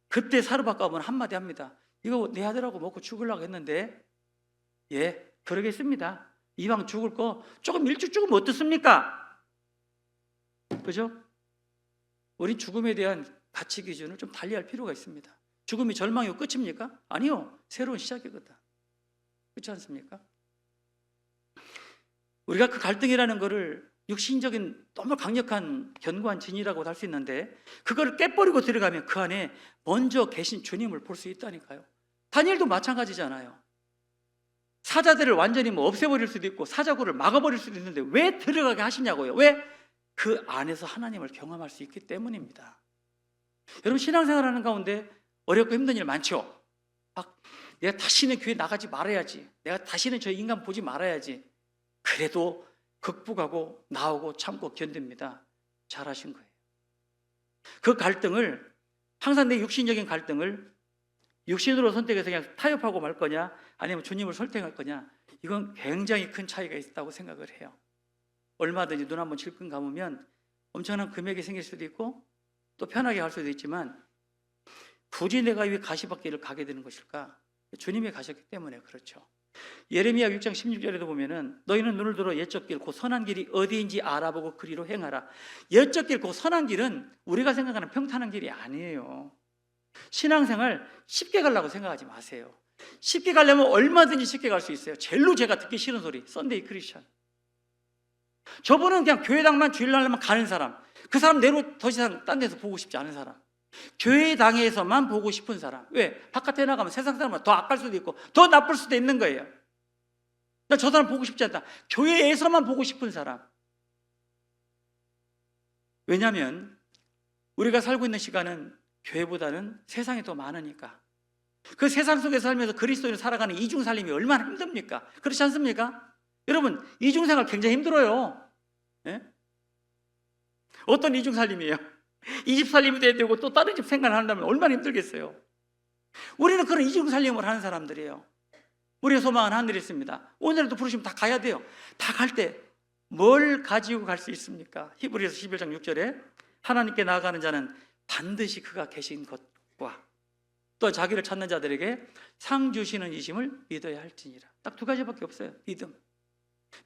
그때 사르밧 과부는 한마디 합니다. 이거 내 아들하고 먹고 죽으려고 했는데, 예, 그러겠습니다. 이왕 죽을 거 조금 일찍 죽으면 어떻습니까? 그죠? 우린 죽음에 대한 가치 기준을 좀 달리할 필요가 있습니다. 죽음이 절망이고 끝입니까? 아니요. 새로운 시작이거든. 그렇지 않습니까? 우리가 그 갈등이라는 거를 육신적인 너무 강력한 견고한 진이라고 할 수 있는데 그걸 깨버리고 들어가면 그 안에 먼저 계신 주님을 볼 수 있다니까요. 다니엘도 마찬가지잖아요. 사자들을 완전히 뭐 없애버릴 수도 있고 사자굴을 막아버릴 수도 있는데 왜 들어가게 하시냐고요. 왜? 그 안에서 하나님을 경험할 수 있기 때문입니다. 여러분, 신앙생활하는 가운데 어렵고 힘든 일 많죠. 내가 다시는 교회 나가지 말아야지, 내가 다시는 저 인간 보지 말아야지. 그래도 극복하고 나오고 참고 견딥니다. 잘하신 거예요. 그 갈등을, 항상 내 육신적인 갈등을 육신으로 선택해서 그냥 타협하고 말 거냐, 아니면 주님을 선택할 거냐, 이건 굉장히 큰 차이가 있다고 생각을 해요. 얼마든지 눈 한번 질끈 감으면 엄청난 금액이 생길 수도 있고 또 편하게 갈 수도 있지만 굳이 내가 왜 가시밭길을 가게 되는 것일까? 주님이 가셨기 때문에 그렇죠. 예레미야 6장 16절에도 보면은 너희는 눈을 들어 옛적 길 곧 선한 길이 어디인지 알아보고 그리로 행하라. 옛적 길 곧 선한 길은 우리가 생각하는 평탄한 길이 아니에요. 신앙생활 쉽게 가려고 생각하지 마세요. 쉽게 가려면 얼마든지 쉽게 갈 수 있어요. 제일로 제가 듣기 싫은 소리, 썬데이 크리스천. 저분은 그냥 교회당만 주일날만 가는 사람, 그 사람 내로 더 이상 딴 데서 보고 싶지 않은 사람, 교회당에서만 보고 싶은 사람. 왜? 바깥에 나가면 세상 사람은 더 악할 수도 있고 더 나쁠 수도 있는 거예요. 나 저 사람 보고 싶지 않다. 교회에서만 보고 싶은 사람. 왜냐하면 우리가 살고 있는 시간은 교회보다는 세상이 더 많으니까. 그 세상 속에 살면서 그리스도인으로 살아가는 이중살림이 얼마나 힘듭니까? 그렇지 않습니까? 여러분, 이중생활 굉장히 힘들어요. 예? 어떤 이중살림이에요? 이 집 살림이 돼야 되고 또 다른 집 생각을 한다면 얼마나 힘들겠어요. 우리는 그런 이중살림을 하는 사람들이에요. 우리의 소망은 하늘에 있습니다. 오늘도 부르시면 다 가야 돼요. 다 갈 때 뭘 가지고 갈 수 있습니까? 히브리서 11장 6절에 하나님께 나아가는 자는 반드시 그가 계신 것과 또 자기를 찾는 자들에게 상 주시는 이심을 믿어야 할지니라. 딱 두 가지밖에 없어요.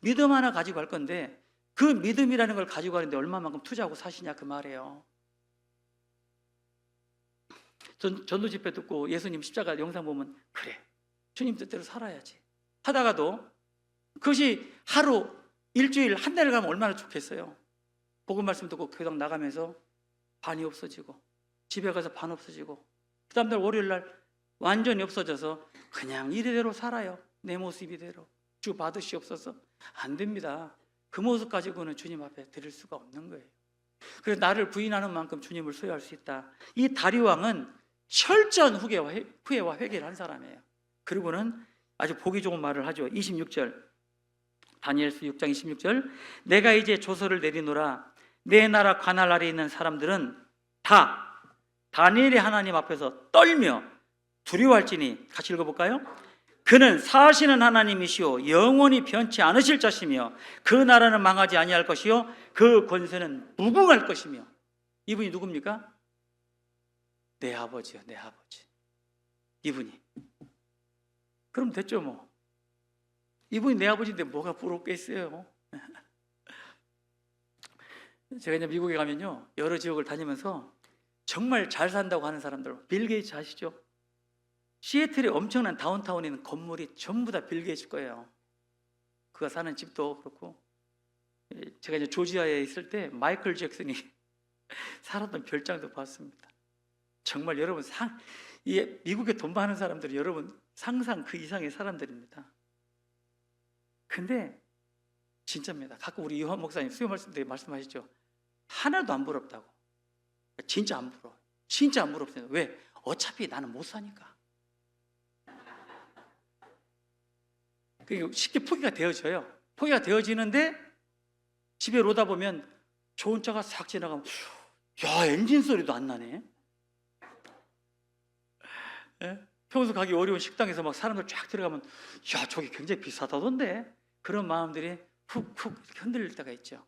믿음 하나 가지고 갈 건데 그 믿음이라는 걸 가지고 가는데 얼마만큼 투자하고 사시냐 그 말이에요. 전도 집회 듣고 예수님 십자가 영상 보면 그래, 주님 뜻대로 살아야지 하다가도 그것이 하루, 일주일, 한 달을 가면 얼마나 좋겠어요. 복음 말씀 듣고 교당 나가면서 반이 없어지고 집에 가서 반 없어지고 그 다음날 월요일 날 완전히 없어져서 그냥 이래대로 살아요. 내 모습 이대로. 주 받으시옵소서. 안 됩니다. 그 모습 가지고는 주님 앞에 드릴 수가 없는 거예요. 그래서 나를 부인하는 만큼 주님을 소유할 수 있다. 이 다리왕은 철저한 후회와 회개를 한 사람이에요. 그리고는 아주 보기 좋은 말을 하죠. 26절 다니엘서 6장 26절 내가 이제 조서를 내리노라. 내 나라 관할 아래에 있는 사람들은 다 다니엘의 하나님 앞에서 떨며 두려워할지니, 같이 읽어볼까요? 그는 사시는 하나님이시오 영원히 변치 않으실 자시며 그 나라는 망하지 아니할 것이요 그 권세는 무궁할 것이며. 이분이 누굽니까? 내 아버지요, 내 아버지. 이분이. 그럼 됐죠 뭐. 이분이 내 아버지인데 뭐가 부럽겠어요. 제가 이제 미국에 가면요 여러 지역을 다니면서 정말 잘 산다고 하는 사람들, 빌 게이츠 아시죠? 시애틀에 엄청난 다운타운에 있는 건물이 전부 다 빌 게이츠 거예요. 그가 사는 집도 그렇고. 제가 이제 조지아에 있을 때 마이클 잭슨이 살았던 별장도 봤습니다. 정말 여러분 미국에 돈 많은 사람들이 여러분 상상 그 이상의 사람들입니다. 근데 진짜입니다. 가끔 우리 이환 목사님 수요 말씀 때 말씀하시죠. 하나도 안 부럽다고. 진짜 안 부러워. 진짜 안 부럽어요. 왜? 어차피 나는 못 사니까. 그게 쉽게 포기가 되어져요. 포기가 되어지는데 집에 오다 보면 좋은 차가 싹 지나가면 야, 엔진 소리도 안 나네. 예? 평소 가기 어려운 식당에서 막 사람들 쫙 들어가면 야, 저기 굉장히 비싸다던데. 그런 마음들이 훅훅 흔들릴 때가 있죠.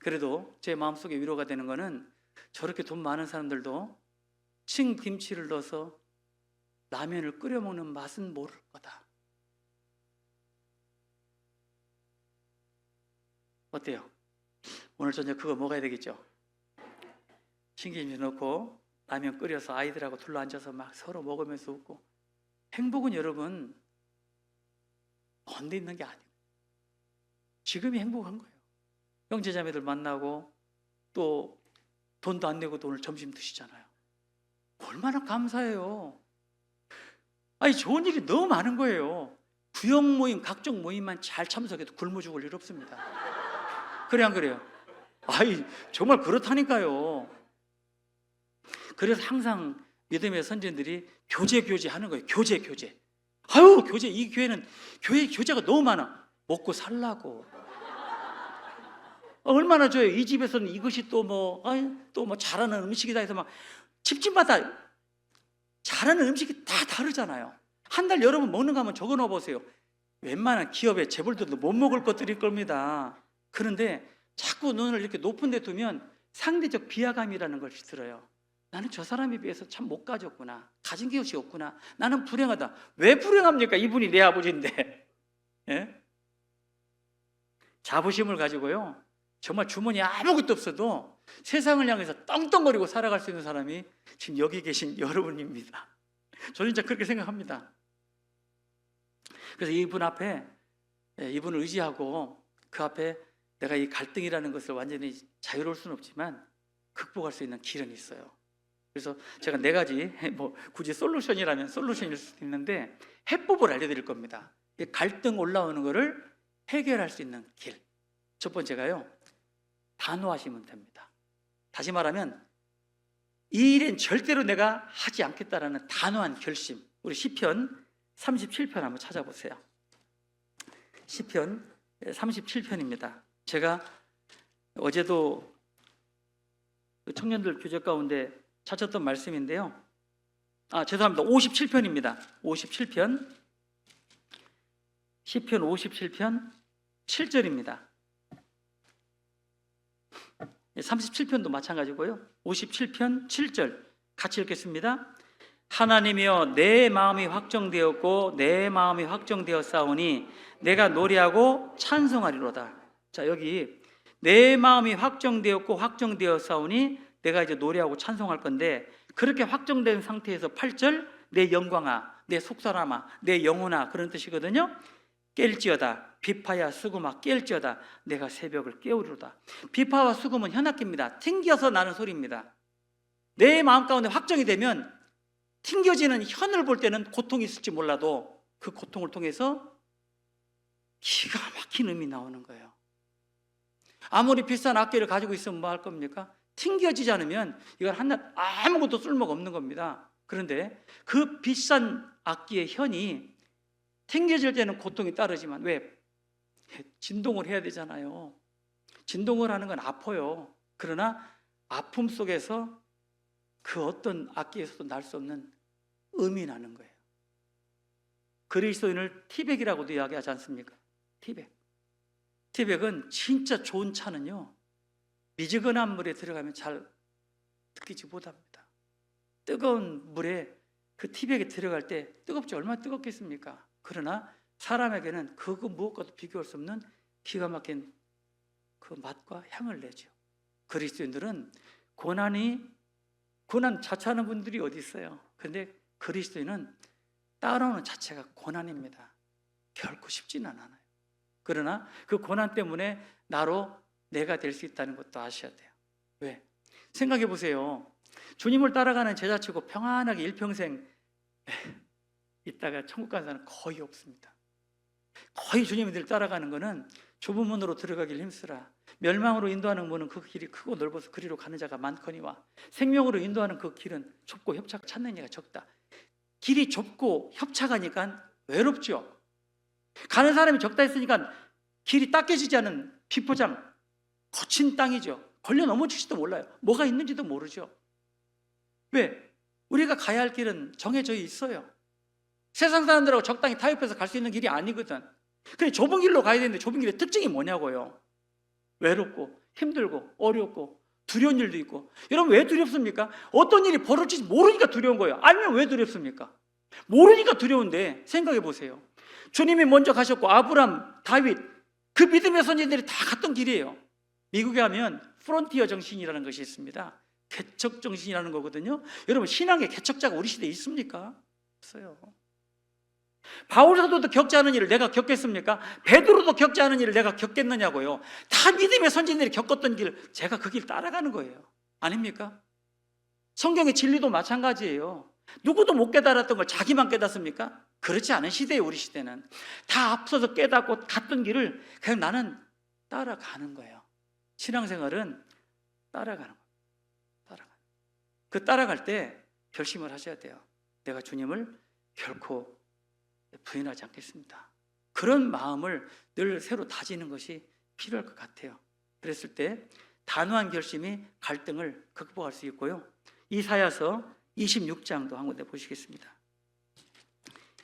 그래도 제 마음속에 위로가 되는 거는 저렇게 돈 많은 사람들도 층김치를 넣어서 라면을 끓여 먹는 맛은 모를 거다. 어때요? 오늘 저녁 그거 먹어야 되겠죠? 층김치 넣고 라면 끓여서 아이들하고 둘러앉아서 막 서로 먹으면서 웃고. 행복은 여러분 언제 있는 게 아니에요. 지금이 행복한 거예요. 형제자매들 만나고 또 돈도 안 내고도 오늘 점심 드시잖아요. 얼마나 감사해요. 아니 좋은 일이 너무 많은 거예요. 구역 모임, 각종 모임만 잘 참석해도 굶어 죽을 일 없습니다. 그래 안 그래요? 아이 정말 그렇다니까요. 그래서 항상 믿음의 선진들이 교제 하는 거예요. 교제. 아유 교제, 이 교회는 교제가 너무 많아. 먹고 살라고. 얼마나 좋아요. 이 집에서는 이것이 또 뭐 잘하는 음식이다 해서 막 집집마다 잘하는 음식이 다 다르잖아요. 한 달 여러분 먹는 거 한번 적어 넣어 보세요. 웬만한 기업의 재벌들도 못 먹을 것들일 겁니다. 그런데 자꾸 눈을 이렇게 높은 데 두면 상대적 비하감이라는 것이 들어요. 나는 저 사람에 비해서 참 못 가졌구나. 가진 게 없이 없구나. 나는 불행하다. 왜 불행합니까? 이분이 내 아버지인데. 예? 자부심을 가지고요. 정말 주머니에 아무것도 없어도 세상을 향해서 떵떵거리고 살아갈 수 있는 사람이 지금 여기 계신 여러분입니다. 저는 진짜 그렇게 생각합니다. 그래서 이분 앞에, 이분을 의지하고 그 앞에 내가 이 갈등이라는 것을 완전히 자유로울 수는 없지만 극복할 수 있는 길은 있어요. 그래서 제가 4가지, 뭐 굳이 솔루션이라면 솔루션일 수도 있는데 해법을 알려드릴 겁니다. 이 갈등 올라오는 거를 해결할 수 있는 길. 첫 번째가요, 단호하시면 됩니다. 다시 말하면 이 일엔 절대로 내가 하지 않겠다라는 단호한 결심. 우리 시편 37편 한번 찾아보세요. 시편 37편입니다. 제가 어제도 청년들 교재 가운데 찾았던 말씀인데요. 죄송합니다. 57편입니다. 57편. 시편 57편 7절입니다. 37편도 마찬가지고요. 57편 7절 같이 읽겠습니다. 하나님이여 내 마음이 확정되었고 내 마음이 확정되었사오니 내가 노래하고 찬송하리로다. 자, 여기 내 마음이 확정되었고 확정되었사오니 내가 이제 노래하고 찬송할 건데, 그렇게 확정된 상태에서 8절 내 영광아 내 속사람아 내 영혼아 그런 뜻이거든요. 깰지어다 비파야 수금아 깰지어다 내가 새벽을 깨우리로다. 비파와 수금은 현악기입니다. 튕겨서 나는 소리입니다. 내 마음 가운데 확정이 되면 튕겨지는 현을 볼 때는 고통이 있을지 몰라도 그 고통을 통해서 기가 막힌 음이 나오는 거예요. 아무리 비싼 악기를 가지고 있으면 뭐 할 겁니까? 튕겨지지 않으면 이건 한낱 아무것도 쓸모가 없는 겁니다. 그런데 그 비싼 악기의 현이 튕겨질 때는 고통이 따르지만 왜? 진동을 해야 되잖아요. 진동을 하는 건 아파요. 그러나 아픔 속에서 그 어떤 악기에서도 날 수 없는 음이 나는 거예요. 그리스도인을 티백이라고도 이야기하지 않습니까? 티백. 티백은 진짜 좋은 차는요, 미지근한 물에 들어가면 잘 느끼지 못합니다. 뜨거운 물에 그 티백에 들어갈 때 뜨겁지 얼마나 뜨겁겠습니까? 그러나 사람에게는 그거 무엇과도 비교할 수 없는 기가 막힌 그 맛과 향을 내죠. 그리스도인들은 고난 자처하는 분들이 어디 있어요? 그런데 그리스도인은 따라오는 자체가 고난입니다. 결코 쉽지는 않아요. 그러나 그 고난 때문에 나로 내가 될 수 있다는 것도 아셔야 돼요. 왜? 생각해 보세요. 주님을 따라가는 제자치고 평안하게 일평생 있다가 천국 가는 사람은 거의 없습니다. 거의 주님을 따라가는 것은 좁은 문으로 들어가길 힘쓰라. 멸망으로 인도하는 문은 그 길이 크고 넓어서 그리로 가는 자가 많거니와 생명으로 인도하는 그 길은 좁고 협착 찾는 이가 적다. 길이 좁고 협착하니까 외롭죠. 가는 사람이 적다 했으니까 길이 닦여지지 않은 비포장 거친 땅이죠. 걸려 넘어질지도 몰라요. 뭐가 있는지도 모르죠. 왜? 우리가 가야 할 길은 정해져 있어요. 세상 사람들하고 적당히 타협해서 갈 수 있는 길이 아니거든. 그래, 좁은 길로 가야 되는데 좁은 길의 특징이 뭐냐고요? 외롭고 힘들고 어렵고 두려운 일도 있고. 여러분 왜 두렵습니까? 어떤 일이 벌어질지 모르니까 두려운 거예요. 아니면 왜 두렵습니까? 모르니까 두려운데 생각해 보세요. 주님이 먼저 가셨고 아브람, 다윗 그 믿음의 선진들이 다 갔던 길이에요. 미국에 하면 프론티어 정신이라는 것이 있습니다. 개척 정신이라는 거거든요. 여러분 신앙의 개척자가 우리 시대에 있습니까? 없어요. 바울 사도도 겪지 않은 일을 내가 겪겠습니까? 베드로도 겪지 않은 일을 내가 겪겠느냐고요. 다 믿음의 선진들이 겪었던 길, 제가 그 길 따라가는 거예요. 아닙니까? 성경의 진리도 마찬가지예요. 누구도 못 깨달았던 걸 자기만 깨닫습니까? 그렇지 않은 시대예요. 우리 시대는 다 앞서서 깨닫고 갔던 길을 그냥 나는 따라가는 거예요. 신앙생활은 따라가는 거예요. 그 따라갈 때 결심을 하셔야 돼요. 내가 주님을 결코 부인하지 않겠습니다. 그런 마음을 늘 새로 다지는 것이 필요할 것 같아요. 그랬을 때 단호한 결심이 갈등을 극복할 수 있고요. 이사야서 26장도 한 군데 보시겠습니다.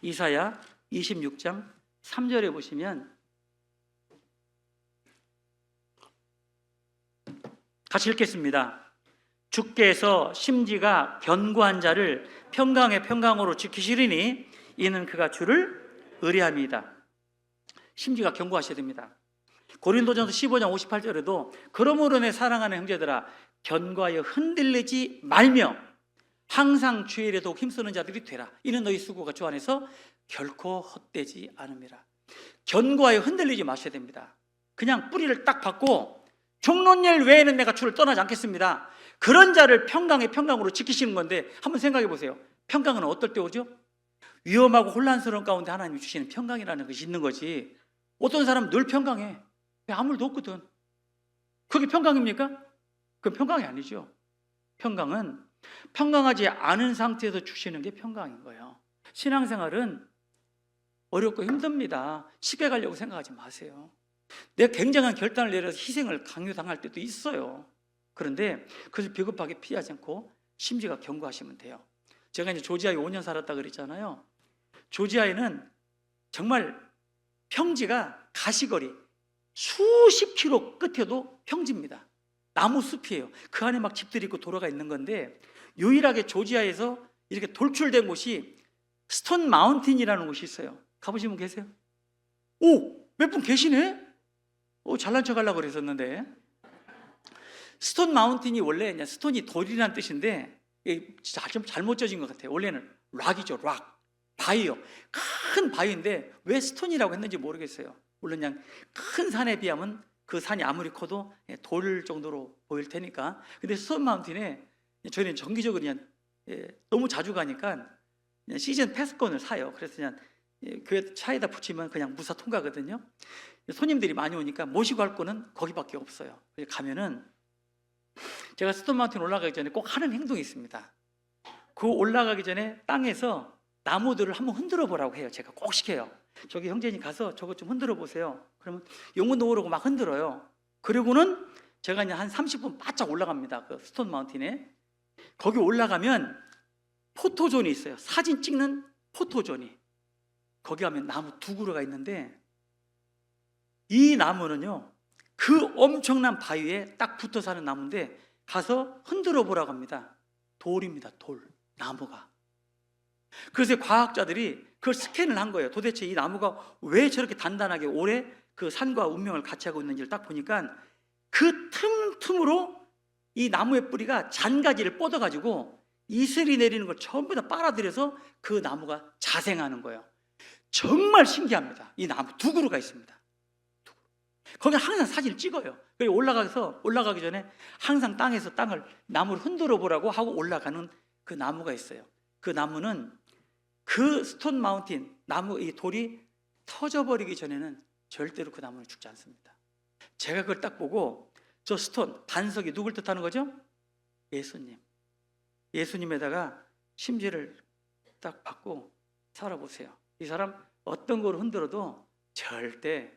이사야 26장 3절에 보시면 같이 읽겠습니다. 주께서 심지가 견고한 자를 평강의 평강으로 지키시리니 이는 그가 주를 의뢰함이다. 심지가 견고하셔야 됩니다. 고린도전서 15장 58절에도 그러므로 내 사랑하는 형제들아 견고하여 흔들리지 말며 항상 주의 일에 더욱 힘쓰는 자들이 되라. 이는 너희 수고가 주 안에서 결코 헛되지 않음이라. 견고하여 흔들리지 마셔야 됩니다. 그냥 뿌리를 딱 받고 종론일 외에는 내가 주를 떠나지 않겠습니다. 그런 자를 평강의 평강으로 지키시는 건데 한번 생각해 보세요. 평강은 어떨 때 오죠? 위험하고 혼란스러운 가운데 하나님이 주시는 평강이라는 것이 있는 거지. 어떤 사람은 늘 평강해. 왜 아무 일도 없거든. 그게 평강입니까? 그건 평강이 아니죠. 평강은 평강하지 않은 상태에서 주시는 게 평강인 거예요. 신앙생활은 어렵고 힘듭니다. 쉽게 가려고 생각하지 마세요. 내가 굉장한 결단을 내려서 희생을 강요당할 때도 있어요. 그런데 그것을 비겁하게 피하지 않고 심지가 견고하시면 돼요. 제가 이제 조지아에 5년 살았다 그랬잖아요. 조지아에는 정말 평지가 가시거리 수십 킬로 끝에도 평지입니다. 나무 숲이에요. 그 안에 막 집들이 있고 도로가 있는 건데, 유일하게 조지아에서 이렇게 돌출된 곳이 스톤 마운틴이라는 곳이 있어요. 가보신 분 계세요? 오! 몇 분 계시네? 잘난 척 하려고 그랬었는데, 스톤 마운틴이 원래 그냥 스톤이 돌이라는 뜻인데 이게 좀 잘못 져진 것 같아요. 원래는 락이죠. 락. 바위요. 큰 바위인데 왜 스톤이라고 했는지 모르겠어요. 물론 그냥 큰 산에 비하면 그 산이 아무리 커도 돌 정도로 보일 테니까. 근데 스톤 마운틴에 저희는 정기적으로 그냥 너무 자주 가니까 그냥 시즌 패스권을 사요. 그래서 그냥 교회 차에다 붙이면 그냥 무사 통과거든요. 손님들이 많이 오니까 모시고 갈 거는 거기밖에 없어요. 가면은 제가 스톤 마운틴 올라가기 전에 꼭 하는 행동이 있습니다. 그 올라가기 전에 땅에서 나무들을 한번 흔들어 보라고 해요. 제가 꼭 시켜요. 저기 형제님 가서 저것 좀 흔들어 보세요. 그러면 용문도 모르고 막 흔들어요. 그리고는 제가 이제 한 30분 바짝 올라갑니다. 그 스톤 마운틴에. 거기 올라가면 포토존이 있어요. 사진 찍는 포토존이. 거기 가면 나무 두 그루가 있는데, 이 나무는요 그 엄청난 바위에 딱 붙어 사는 나무인데 가서 흔들어 보라고 합니다. 돌입니다. 돌. 나무가. 그래서 과학자들이 그걸 스캔을 한 거예요. 도대체 이 나무가 왜 저렇게 단단하게 오래 그 산과 운명을 같이 하고 있는지를 딱 보니까 그 틈틈으로 이 나무의 뿌리가 잔가지를 뻗어가지고 이슬이 내리는 걸 전부 다 빨아들여서 그 나무가 자생하는 거예요. 정말 신기합니다. 이 나무 두 그루가 있습니다. 거기 항상 사진을 찍어요. 올라가기 전에 항상 땅에서 나무를 흔들어 보라고 하고 올라가는 그 나무가 있어요. 그 나무는 그 스톤 마운틴 나무 이 돌이 터져버리기 전에는 절대로 그 나무는 죽지 않습니다. 제가 그걸 딱 보고 저 스톤 반석이 누굴 뜻하는 거죠? 예수님. 예수님에다가 심지를 딱 받고 살아보세요. 이 사람 어떤 걸 흔들어도 절대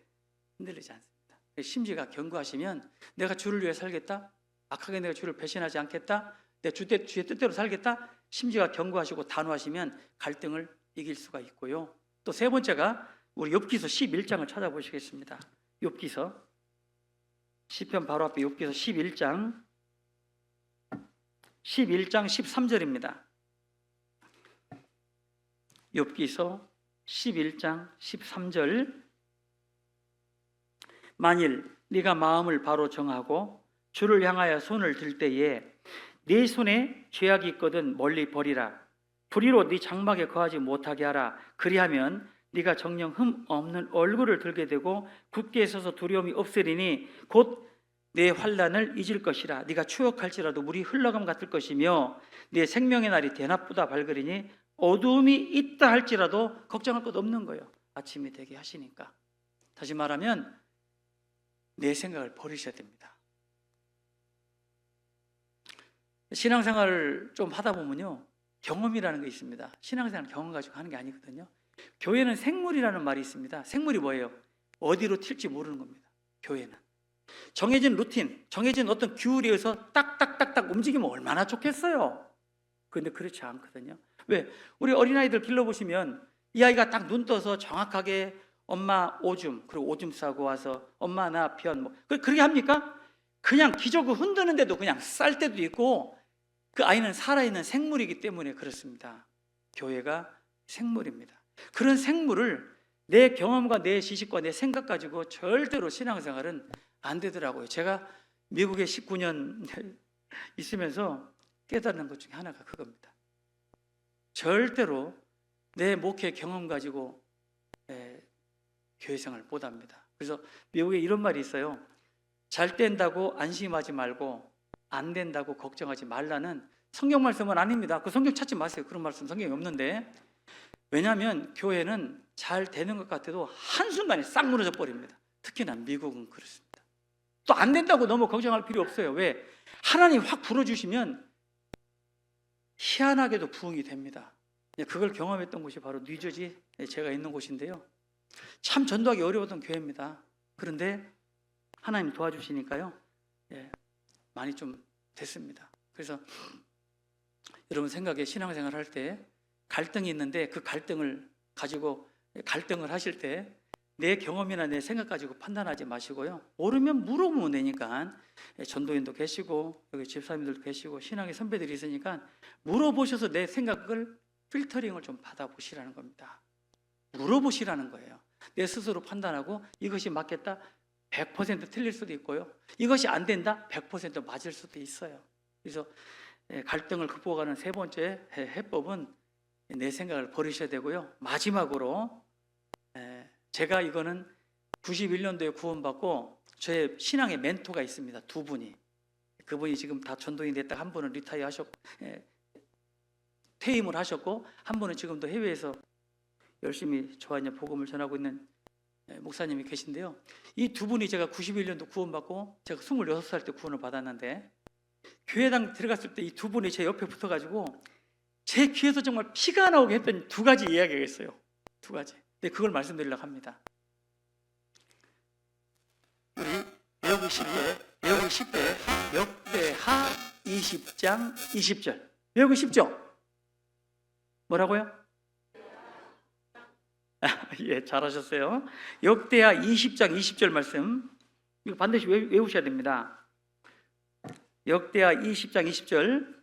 흔들리지 않습니다. 심지가 견고하시면 내가 주를 위해 살겠다, 악하게 내가 주를 배신하지 않겠다, 내 주의 뜻대로 살겠다, 심지가 견고하시고 단호하시면 갈등을 이길 수가 있고요. 또 세 번째가 우리 욥기서 11장을 찾아보시겠습니다. 욥기서 시편 바로 앞에 욥기서 11장 13절입니다. 욥기서 11장 13절. 만일 네가 마음을 바로 정하고 주를 향하여 손을 들 때에 네 손에 죄악이 있거든 멀리 버리라. 불의로 네 장막에 거하지 못하게 하라. 그리하면 네가 정녕 흠 없는 얼굴을 들게 되고 굳게 서서 두려움이 없으리니 곧 내 환난을 잊을 것이라. 네가 추억할지라도 물이 흘러감 같을 것이며 네 생명의 날이 대낮보다 밝으리니 어두움이 있다 할지라도 걱정할 것 없는 거예요. 아침이 되게 하시니까. 다시 말하면 내 생각을 버리셔야 됩니다. 신앙생활을 좀 하다 보면요 경험이라는 게 있습니다. 신앙생활 경험 가지고 하는 게 아니거든요. 교회는 생물이라는 말이 있습니다. 생물이 뭐예요? 어디로 튈지 모르는 겁니다. 교회는 정해진 루틴, 정해진 어떤 규율에 의해서 딱딱딱딱 움직이면 얼마나 좋겠어요. 그런데 그렇지 않거든요. 왜? 우리 어린아이들 길러보시면 이 아이가 딱 눈 떠서 정확하게 엄마 오줌, 그리고 오줌 싸고 와서 엄마 나 변, 그렇게 합니까? 그냥 기저귀 흔드는데도 그냥 쌀 때도 있고, 그 아이는 살아있는 생물이기 때문에 그렇습니다. 교회가 생물입니다. 그런 생물을 내 경험과 내 지식과 내 생각 가지고 절대로 신앙생활은 안 되더라고요. 제가 미국에 19년 있으면서 깨닫는 것 중에 하나가 그겁니다. 절대로 내 목회 경험 가지고 교회 생활을 못합니다. 그래서 미국에 이런 말이 있어요. 잘 된다고 안심하지 말고 안 된다고 걱정하지 말라는 성경 말씀은 아닙니다. 그 성경 찾지 마세요. 그런 말씀 성경에 없는데. 왜냐하면 교회는 잘 되는 것 같아도 한순간에 싹 무너져 버립니다. 특히나 미국은 그렇습니다. 또 안 된다고 너무 걱정할 필요 없어요. 왜? 하나님 확 불어주시면 희한하게도 부흥이 됩니다. 그걸 경험했던 곳이 바로 뉴저지 제가 있는 곳인데요. 참 전도하기 어려웠던 교회입니다. 그런데 하나님 도와주시니까요, 많이 좀 됐습니다. 그래서 여러분 생각에 신앙생활 할 때 갈등이 있는데 그 갈등을 가지고 갈등을 하실 때 내 경험이나 내 생각 가지고 판단하지 마시고요. 모르면 물어보면 되니까 전도인도 계시고 여기 집사님들도 계시고 신앙의 선배들이 있으니까 물어보셔서 내 생각을 필터링을 좀 받아보시라는 겁니다. 물어보시라는 거예요. 내 스스로 판단하고 이것이 맞겠다 100% 틀릴 수도 있고요. 이것이 안 된다 100% 맞을 수도 있어요. 그래서 갈등을 극복하는 세 번째 해법은 내 생각을 버리셔야 되고요. 마지막으로 제가 이거는 91년도에 구원받고 저의 신앙의 멘토가 있습니다. 두 분이. 그분이 지금 다 전도인 됐다. 한 분은 리타이어 하셨고 퇴임을 하셨고 한 분은 지금도 해외에서 열심히 저와 이제 복음을 전하고 있는 목사님이 계신데요. 이 두 분이 제가 91년도 구원받고 제가 26살 때 구원을 받았는데 교회당 들어갔을 때 이 두 분이 제 옆에 붙어가지고 제 귀에서 정말 피가 나오게 했던 두 가지 이야기가 있어요. 두 가지. 근데 그걸 말씀드리려고 합니다. 우리 외우기 쉽게 역대하 20장 20절 외우기 쉽죠? 뭐라고요? 예, 잘하셨어요. 역대하 20장 20절 말씀 이거 반드시 외우셔야 됩니다. 역대하 20장 20절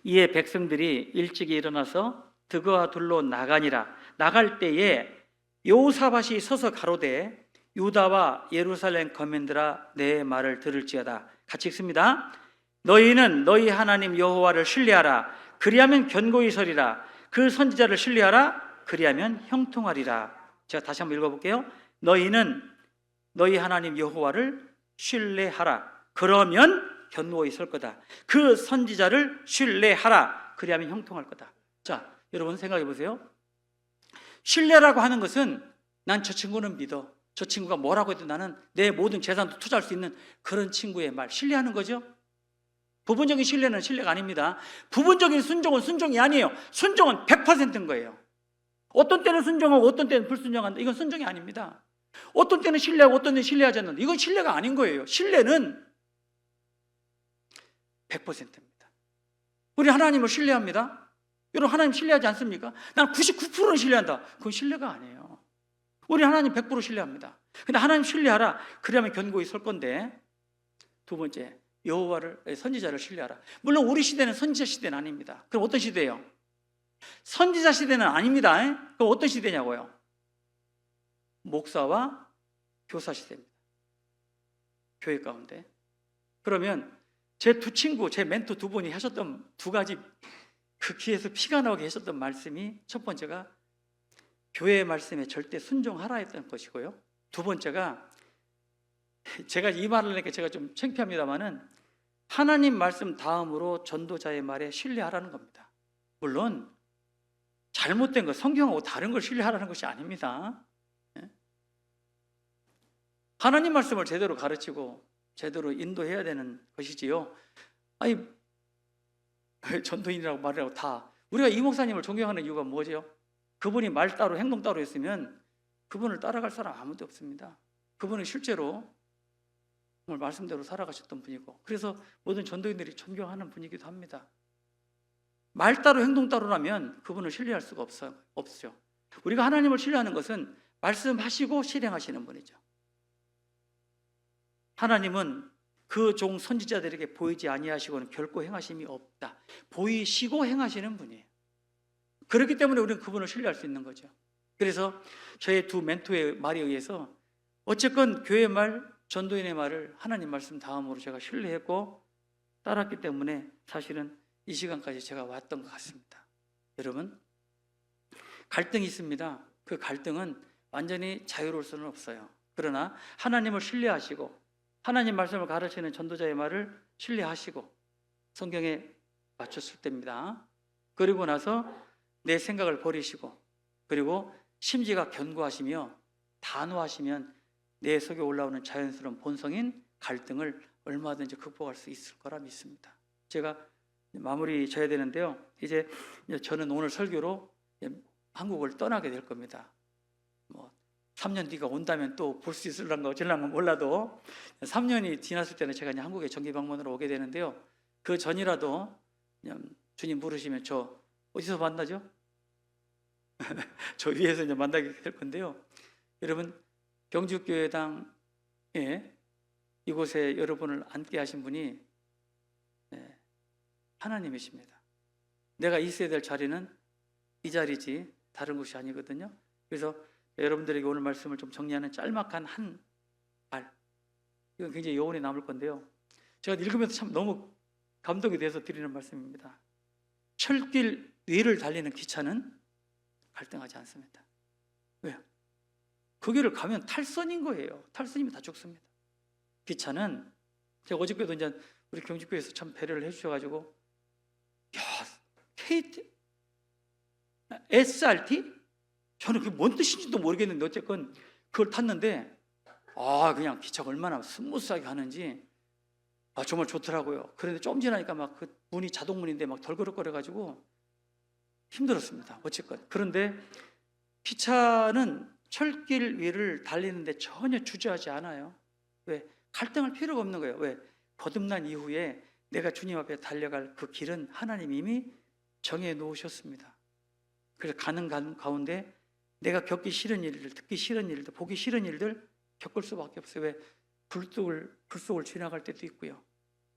이에 백성들이 일찍이 일어나서 드그와 둘로 나가니라. 나갈 때에 여호사밧이 서서 가로되 유다와 예루살렘 거민들아 내 말을 들을지어다. 같이 읽습니다. 너희는 너희 하나님 여호와를 신뢰하라. 그리하면 견고히 서리라. 그 선지자를 신뢰하라. 그리하면 형통하리라. 제가 다시 한번 읽어볼게요. 너희는 너희 하나님 여호와를 신뢰하라. 그러면 견고히 설 거다. 그 선지자를 신뢰하라. 그리하면 형통할 거다. 자, 여러분 생각해 보세요. 신뢰라고 하는 것은 난 저 친구는 믿어. 저 친구가 뭐라고 해도 나는 내 모든 재산도 투자할 수 있는 그런 친구의 말. 신뢰하는 거죠. 부분적인 신뢰는 신뢰가 아닙니다. 부분적인 순종은 순종이 아니에요. 순종은 100%인 거예요. 어떤 때는 순종하고 어떤 때는 불순종한다. 이건 순종이 아닙니다. 어떤 때는 신뢰하고 어떤 때는 신뢰하지 않는다. 이건 신뢰가 아닌 거예요. 신뢰는 100%입니다. 우리 하나님을 신뢰합니다. 여러분 하나님 신뢰하지 않습니까? 난 99%는 신뢰한다. 그건 신뢰가 아니에요. 우리 하나님 100% 신뢰합니다. 근데 하나님 신뢰하라. 그러면 견고히 설 건데 두 번째 여호와를 선지자를 신뢰하라. 물론 우리 시대는 선지자 시대는 아닙니다. 그럼 어떤 시대예요? 선지자 시대는 아닙니다. 그럼 어떤 시대냐고요? 목사와 교사 시대입니다. 교회 가운데. 그러면 제 두 친구, 제 멘토 두 분이 하셨던 두 가지 그 귀에서 피가 나오게 하셨던 말씀이 첫 번째가 교회의 말씀에 절대 순종하라 했던 것이고요. 두 번째가 제가 이 말을 하니까 제가 좀 창피합니다만은 하나님 말씀 다음으로 전도자의 말에 신뢰하라는 겁니다. 물론 잘못된 것, 성경하고 다른 걸 신뢰하라는 것이 아닙니다. 하나님 말씀을 제대로 가르치고 제대로 인도해야 되는 것이지요. 아니 전도인이라고 말하고 다 우리가 이 목사님을 존경하는 이유가 뭐죠? 그분이 말 따로 행동 따로 했으면 그분을 따라갈 사람 아무도 없습니다. 그분은 실제로 정말 말씀대로 살아가셨던 분이고 그래서 모든 전도인들이 존경하는 분이기도 합니다. 말 따로 행동 따로라면 그분을 신뢰할 수가 없죠. 우리가 하나님을 신뢰하는 것은 말씀하시고 실행하시는 분이죠. 하나님은 그 종 선지자들에게 보이지 아니하시고는 결코 행하심이 없다. 보이시고 행하시는 분이에요. 그렇기 때문에 우리는 그분을 신뢰할 수 있는 거죠. 그래서 저의 두 멘토의 말에 의해서 어쨌건 교회의 말, 전도인의 말을 하나님 말씀 다음으로 제가 신뢰했고 따랐기 때문에 사실은 이 시간까지 제가 왔던 것 같습니다. 여러분 갈등이 있습니다. 그 갈등은 완전히 자유로울 수는 없어요. 그러나 하나님을 신뢰하시고 하나님 말씀을 가르치는 전도자의 말을 신뢰하시고 성경에 맞췄을 때입니다. 그리고 나서 내 생각을 버리시고 그리고 심지가 견고하시며 단호하시면 내 속에 올라오는 자연스러운 본성인 갈등을 얼마든지 극복할 수 있을 거라 믿습니다. 제가 마무리 져야 되는데요. 이제 저는 오늘 설교로 한국을 떠나게 될 겁니다. 3년 뒤가 온다면 또 볼 수 있을란가 어쩔란가 몰라도 3년이 지났을 때는 제가 한국에 정기 방문으로 오게 되는데요. 그 전이라도 주님 부르시면 저 어디서 만나죠? 저 위에서 만나게 될 건데요. 여러분, 경주교회당에 이곳에 여러분을 앉게 하신 분이 하나님이십니다. 내가 있어야 될 자리는 이 자리지 다른 곳이 아니거든요. 그래서 여러분들에게 오늘 말씀을 좀 정리하는 짤막한 한 말, 이건 굉장히 여운에 남을 건데요. 제가 읽으면서 참 너무 감동이 돼서 드리는 말씀입니다. 철길 위를 달리는 기차는 갈등하지 않습니다. 왜요? 그 길을 가면 탈선인 거예요. 탈선이면 다 죽습니다. 기차는, 제가 어저께도 이제 우리 경주교회에서 참 배려를 해주셔가지고, 야, SRT? 저는 그게 뭔 뜻인지도 모르겠는데 어쨌건 그걸 탔는데 그냥 기차가 얼마나 스무스하게 가는지 정말 좋더라고요. 그런데 좀 지나니까 막 그 문이 자동문인데 막 덜그럭거려가지고 힘들었습니다. 어쨌건 그런데 기차는 철길 위를 달리는데 전혀 주저하지 않아요. 왜? 갈등할 필요가 없는 거예요. 왜? 거듭난 이후에 내가 주님 앞에 달려갈 그 길은 하나님 이미 정해 놓으셨습니다. 그래서 가는 가운데 내가 겪기 싫은 일들, 듣기 싫은 일들, 보기 싫은 일들 겪을 수밖에 없어요. 왜? 불 속을 지나갈 때도 있고요.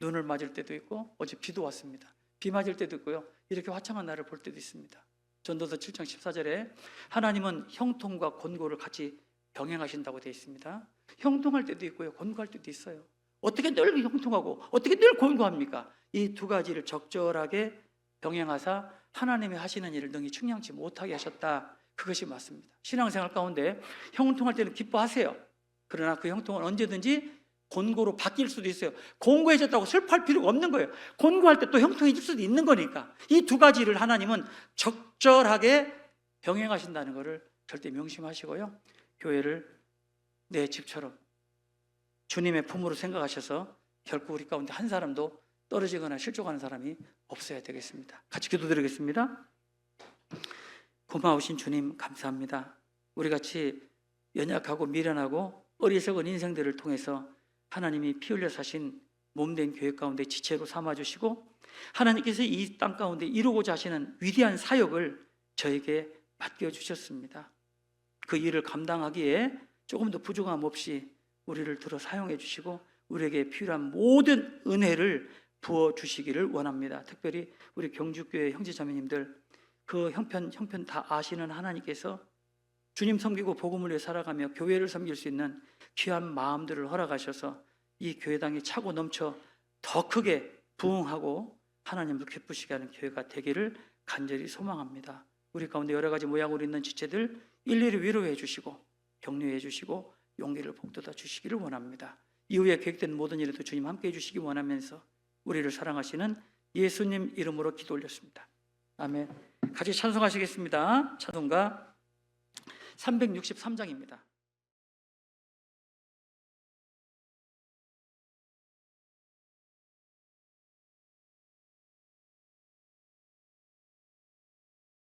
눈을 맞을 때도 있고, 어제 비도 왔습니다. 비 맞을 때도 있고요. 이렇게 화창한 날을 볼 때도 있습니다. 전도서 7장 14절에 하나님은 형통과 곤고를 같이 병행하신다고 되어 있습니다. 형통할 때도 있고요. 곤고할 때도 있어요. 어떻게 늘 형통하고 어떻게 늘 곤고합니까? 이 두 가지를 적절하게 병행하사 하나님이 하시는 일을 능히 충량치 못하게 하셨다. 그것이 맞습니다. 신앙생활 가운데 형통할 때는 기뻐하세요. 그러나 그 형통은 언제든지 곤고로 바뀔 수도 있어요. 곤고해졌다고 슬퍼할 필요가 없는 거예요. 곤고할 때 또 형통해질 수도 있는 거니까. 이 두 가지를 하나님은 적절하게 병행하신다는 것을 절대 명심하시고요. 교회를 내 집처럼 주님의 품으로 생각하셔서 결코 우리 가운데 한 사람도 떨어지거나 실족하는 사람이 없어야 되겠습니다. 같이 기도드리겠습니다. 고마우신 주님 감사합니다. 우리같이 연약하고 미련하고 어리석은 인생들을 통해서 하나님이 피 흘려 사신 몸된 교회 가운데 지체로 삼아주시고 하나님께서 이 땅 가운데 이루고자 하시는 위대한 사역을 저에게 맡겨주셨습니다. 그 일을 감당하기에 조금 더 부족함 없이 우리를 들어 사용해 주시고 우리에게 필요한 모든 은혜를 부어주시기를 원합니다. 특별히 우리 경주교회 형제자매님들, 그 형편 다 아시는 하나님께서 주님 섬기고 복음을 위해 살아가며 교회를 섬길 수 있는 귀한 마음들을 허락하셔서 이 교회당이 차고 넘쳐 더 크게 부흥하고 하나님을 기쁘시게 하는 교회가 되기를 간절히 소망합니다. 우리 가운데 여러 가지 모양으로 있는 지체들 일일이 위로해 주시고 격려해 주시고 용기를 북돋아 주시기를 원합니다. 이후에 계획된 모든 일에도 주님 함께해 주시기 원하면서 우리를 사랑하시는 예수님 이름으로 기도 올렸습니다. 아멘. 같이 찬송하시겠습니다. 찬송가 363장입니다.